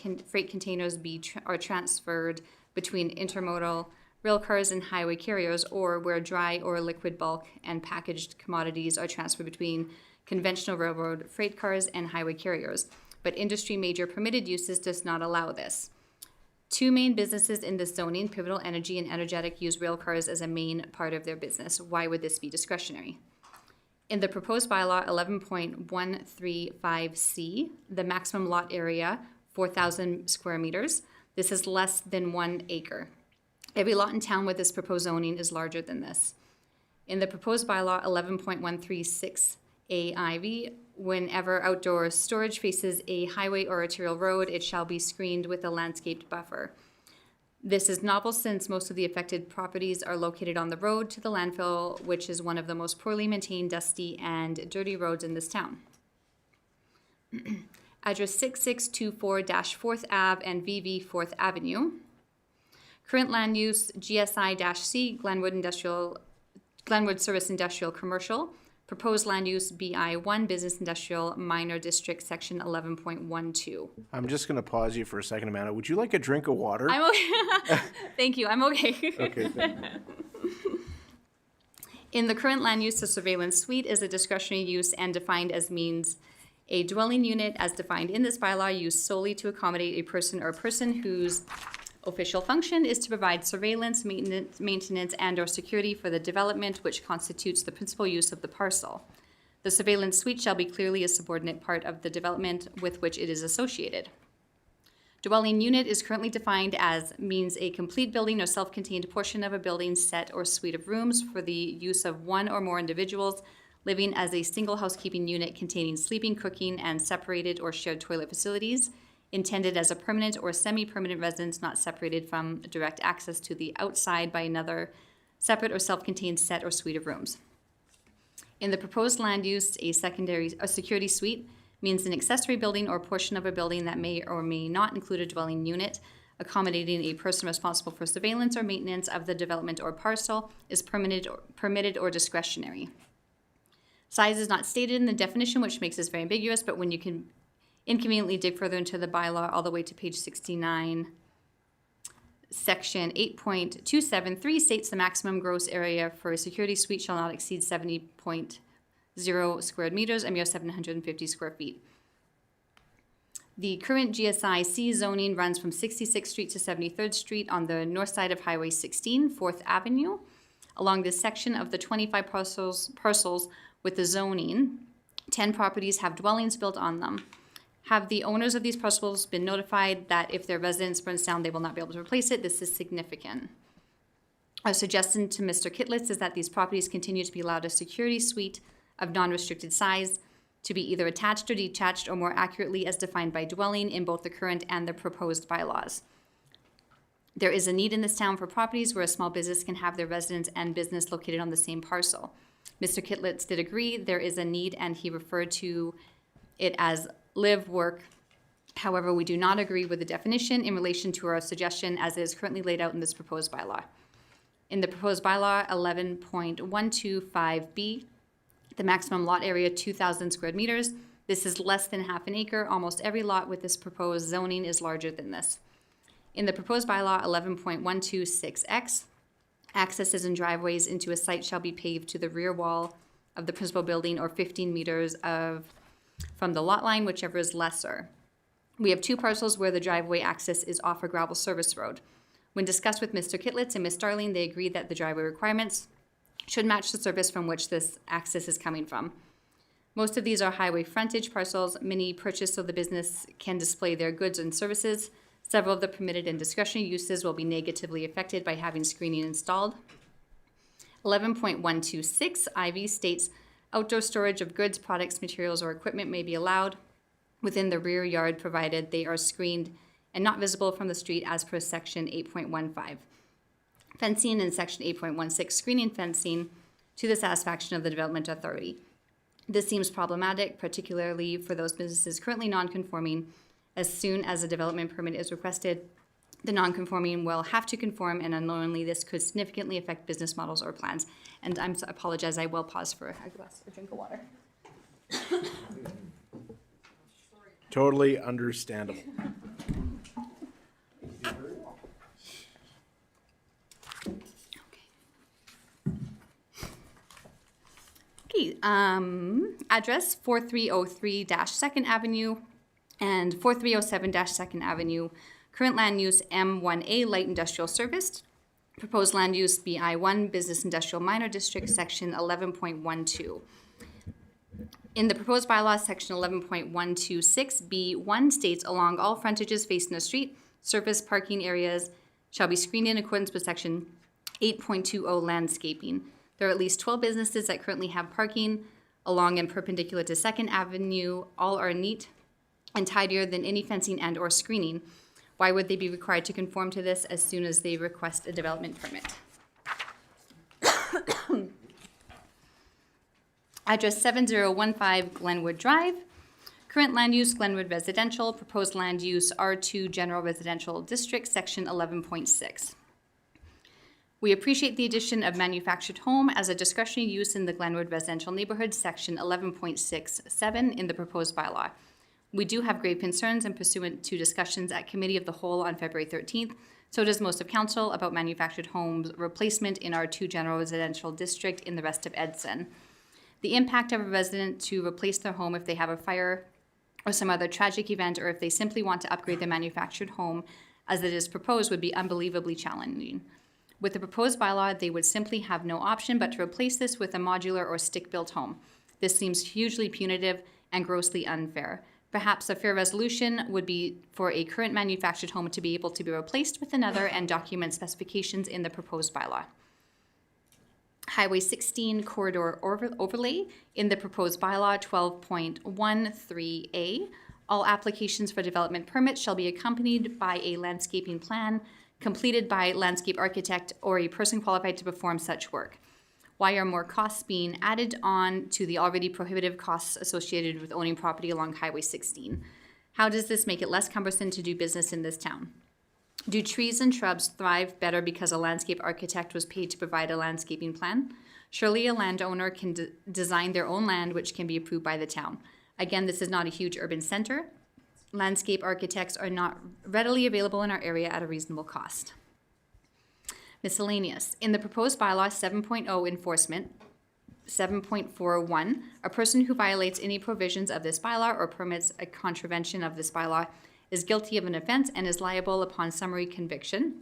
containers are transferred between intermodal rail cars and highway carriers, or where dry or liquid bulk and packaged commodities are transferred between conventional railroad freight cars and highway carriers. But industry major permitted uses does not allow this. Two main businesses in this zoning, Pivotal Energy and Energetic, use rail cars as a main part of their business. Why would this be discretionary? In the proposed bylaw 11.135C, the maximum lot area, 4,000 square meters. This is less than 1 acre. Every lot in town with this proposed zoning is larger than this. In the proposed bylaw 11.136 AIV, whenever outdoor storage faces a highway or arterial road, it shall be screened with a landscaped buffer. This is novel since most of the affected properties are located on the road to the landfill, which is one of the most poorly maintained, dusty, and dirty roads in this town. Address 6624 4th Ave and VV 4th Avenue. Current land use GSI-C, Glenwood Service Industrial Commercial. Proposed land use BI1, Business Industrial Minor District, Section 11.12. I'm just going to pause you for a second, Amanda. Would you like a drink of water? I'm okay. Thank you. I'm okay. Okay. In the current land use, the surveillance suite is a discretionary use and defined as means a dwelling unit as defined in this bylaw used solely to accommodate a person or person whose official function is to provide surveillance, maintenance, and/or security for the development which constitutes the principal use of the parcel. The surveillance suite shall be clearly a subordinate part of the development with which it is associated. Dwelling unit is currently defined as means a complete building or self-contained portion of a building, set, or suite of rooms for the use of one or more individuals living as a single housekeeping unit containing sleeping, cooking, and separated or shared toilet facilities, intended as a permanent or semi-permanent residence not separated from direct access to the outside by another separate or self-contained set or suite of rooms. In the proposed land use, a security suite means an accessory building or portion of a building that may or may not include a dwelling unit, accommodating a person responsible for surveillance or maintenance of the development or parcel, is permitted or discretionary. Size is not stated in the definition, which makes this very ambiguous, but when you can inconveniently dig further into the bylaw all the way to page 69, section 8.273 states the maximum gross area for a security suite shall not exceed 70.0 square meters, a mere 750 square feet. The current GSI-C zoning runs from 66th Street to 73rd Street on the north side of Highway 16, 4th Avenue. Along this section of the 25 parcels with the zoning, 10 properties have dwellings built on them. Have the owners of these parcels been notified that if their residence burns down, they will not be able to replace it? This is significant. Our suggestion to Mr. Kitlitz is that these properties continue to be allowed a security suite of non-restricted size to be either attached or detached, or more accurately as defined by dwelling in both the current and the proposed bylaws. There is a need in this town for properties where a small business can have their residence and business located on the same parcel. Mr. Kitlitz did agree there is a need, and he referred to it as live, work. However, we do not agree with the definition in relation to our suggestion as it is currently laid out in this proposed bylaw. In the proposed bylaw 11.125B, the maximum lot area 2,000 square meters. This is less than half an acre. Almost every lot with this proposed zoning is larger than this. In the proposed bylaw 11.126X, accesses and driveways into a site shall be paved to the rear wall of the principal building or 15 meters from the lot line, whichever is lesser. We have two parcels where the driveway access is off a gravel service road. When discussed with Mr. Kitlitz and Ms. Starling, they agreed that the driveway requirements should match the service from which this access is coming from. Most of these are highway frontage parcels, many purchased so the business can display their goods and services. Several of the permitted and discretionary uses will be negatively affected by having screening installed. 11.126 IV states outdoor storage of goods, products, materials, or equipment may be allowed within the rear yard provided they are screened and not visible from the street as per section 8.15. Fencing in section 8.16, screening fencing to the satisfaction of the development authority. This seems problematic, particularly for those businesses currently non-conforming. As soon as a development permit is requested, the non-conforming will have to conform, and unknowingly this could significantly affect business models or plans. And I apologize, I will pause for a drink of water. Totally understandable. Okay, address 4303 2nd Avenue and 4307 2nd Avenue. Current land use M1A, light industrial service. Proposed land use BI1, business industrial minor district, section 11.12. In the proposed bylaw, section 11.126B1 states along all frontages facing the street, surface parking areas shall be screened in accordance with section 8.20 landscaping. There are at least 12 businesses that currently have parking along and perpendicular to 2nd Avenue. All are neat and tidier than any fencing and or screening. Why would they be required to conform to this as soon as they request a development permit? Address 7015 Glenwood Drive. Current land use Glenwood Residential. Proposed land use R2 General Residential District, section 11.6. We appreciate the addition of manufactured home as a discretionary use in the Glenwood Residential Neighborhood, section 11.67 in the proposed bylaw. We do have grave concerns, and pursuant to discussions at Committee of the Whole on February 13th, so does most of Council, about manufactured homes replacement in our 2 General Residential District in the rest of Edson. The impact of a resident to replace their home if they have a fire or some other tragic event, or if they simply want to upgrade their manufactured home as it is proposed, would be unbelievably challenging. With the proposed bylaw, they would simply have no option but to replace this with a modular or stick-built home. This seems hugely punitive and grossly unfair. Perhaps a fair resolution would be for a current manufactured home to be able to be replaced with another and document specifications in the proposed bylaw. Highway 16 corridor overlay in the proposed bylaw 12.13A. All applications for development permits shall be accompanied by a landscaping plan completed by landscape architect or a person qualified to perform such work. Why are more costs being added on to the already prohibitive costs associated with owning property along Highway 16? How does this make it less cumbersome to do business in this town? Do trees and shrubs thrive better because a landscape architect was paid to provide a landscaping plan? Surely a landowner can design their own land which can be approved by the town. Again, this is not a huge urban center. Landscape architects are not readily available in our area at a reasonable cost. Miscellaneous. In the proposed bylaw 7.0 enforcement, 7.41, a person who violates any provisions of this bylaw or permits a contravention of this bylaw is guilty of an offense and is liable upon summary conviction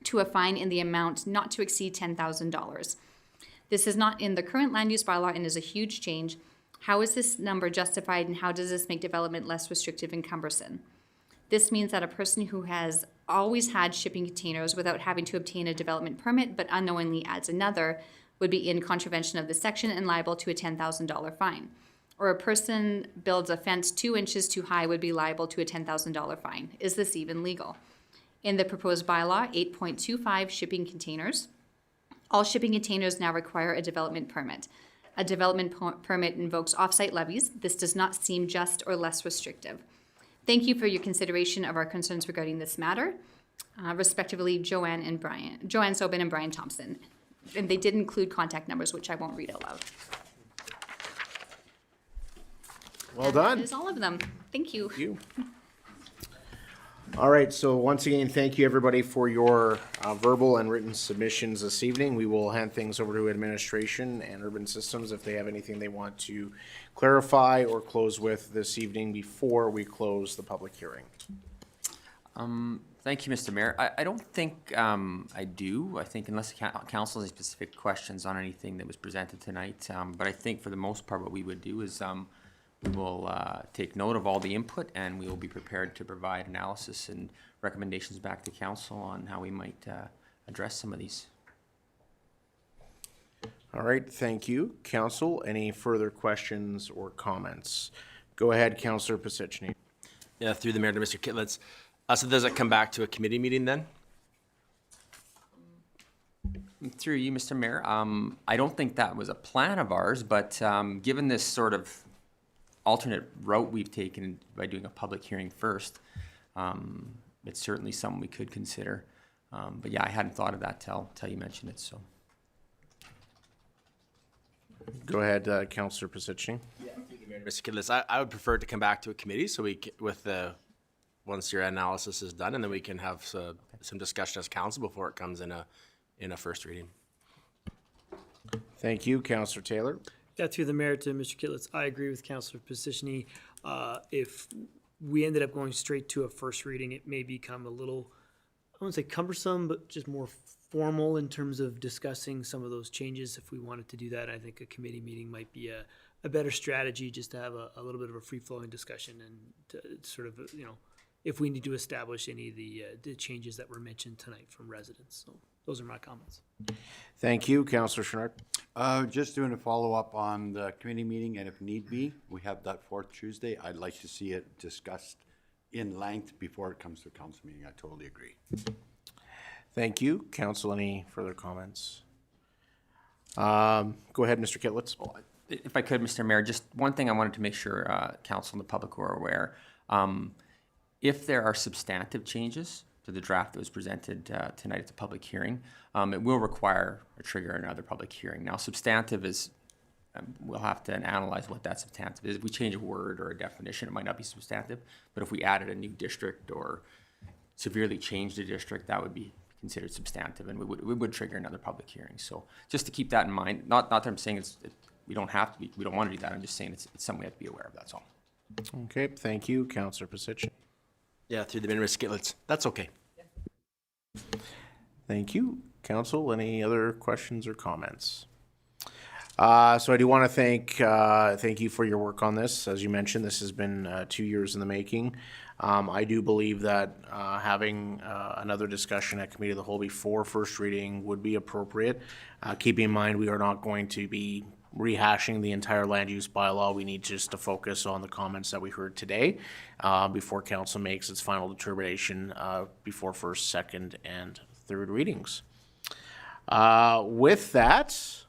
to a fine in the amount not to exceed $10,000. This is not in the current land use bylaw and is a huge change. How is this number justified and how does this make development less restrictive and cumbersome? This means that a person who has always had shipping containers without having to obtain a development permit but unknowingly adds another would be in contravention of this section and liable to a $10,000 fine. Or a person builds a fence 2 inches too high would be liable to a $10,000 fine. Is this even legal? In the proposed bylaw 8.25 shipping containers, all shipping containers now require a development permit. A development permit invokes off-site levies. This does not seem just or less restrictive. Thank you for your consideration of our concerns regarding this matter. Respectively, Joanne Sobin and Brian Thompson. And they did include contact numbers, which I won't read out loud. Well done. That is all of them. Thank you. Thank you. All right, so once again, thank you everybody for your verbal and written submissions this evening. We will hand things over to administration and urban systems if they have anything they want to clarify or close with this evening before we close the public hearing. Thank you, Mr. Mayor. I don't think I do. I think unless the council has specific questions on anything that was presented tonight. But I think for the most part what we would do is we will take note of all the input and we will be prepared to provide analysis and recommendations back to council on how we might address some of these. All right, thank you. Council, any further questions or comments? Go ahead, Councillor Pasichny. Yeah, through the mayor to Mr. Kitlitz. So does it come back to a committee meeting then? Through you, Mr. Mayor, I don't think that was a plan of ours, but given this sort of alternate route we've taken by doing a public hearing first, it's certainly something we could consider. But yeah, I hadn't thought of that till you mentioned it, so. Go ahead, Councillor Pasichny. Yeah, Mr. Kidlis, I would prefer it to come back to a committee so we once your analysis is done, and then we can have some discussion as council before it comes in a first reading. Thank you, Councillor Taylor. Yeah, through the mayor to Mr. Kitlitz, I agree with Councillor Pasichny. If we ended up going straight to a first reading, it may become a little, I wouldn't say cumbersome, but just more formal in terms of discussing some of those changes. If we wanted to do that, I think a committee meeting might be a better strategy, just to have a little bit of a free-flowing discussion and to sort of, if we need to establish any of the changes that were mentioned tonight from residents. So those are my comments. Thank you, Councillor Chenard. Just doing a follow-up on the committee meeting, and if need be, we have that fourth Tuesday. I'd like to see it discussed in length before it comes to a council meeting. I totally agree. Thank you. Council, any further comments? Go ahead, Mr. Kitlitz. If I could, Mr. Mayor, just one thing I wanted to make sure council and the public are aware. If there are substantive changes to the draft that was presented tonight at the public hearing, it will require a trigger another public hearing. Now, substantive is, we'll have to analyze what that substantive is. If we change a word or a definition, it might not be substantive, but if we added a new district or severely changed a district, that would be considered substantive, and we would trigger another public hearing. So just to keep that in mind, not that I'm saying we don't have to, we don't want to do that. I'm just saying it's something we have to be aware of, that's all. Okay, thank you, Councillor Pasichny. Yeah, through the mayor, Mr. Kitlitz. That's okay. Thank you. Council, any other questions or comments? So I do want to thank you for your work on this. As you mentioned, this has been 2 years in the making. I do believe that having another discussion at committee of the whole before first reading would be appropriate. Keeping in mind, we are not going to be rehashing the entire land use bylaw. We need just to focus on the comments that we heard today before council makes its final determination before first, second, and third readings. With that,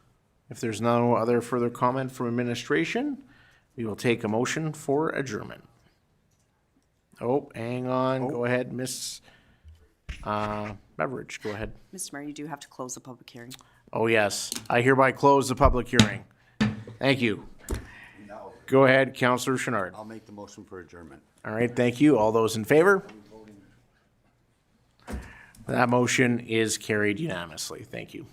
if there's no other further comment from administration, we will take a motion for adjournment. Oh, hang on. Go ahead, Miss Beveridge. Go ahead. Mr. Mayor, you do have to close the public hearing. Oh, yes. I hereby close the public hearing. Thank you. Go ahead, Councillor Chenard. I'll make the motion for adjournment. All right, thank you. All those in favor? That motion is carried unanimously. Thank you.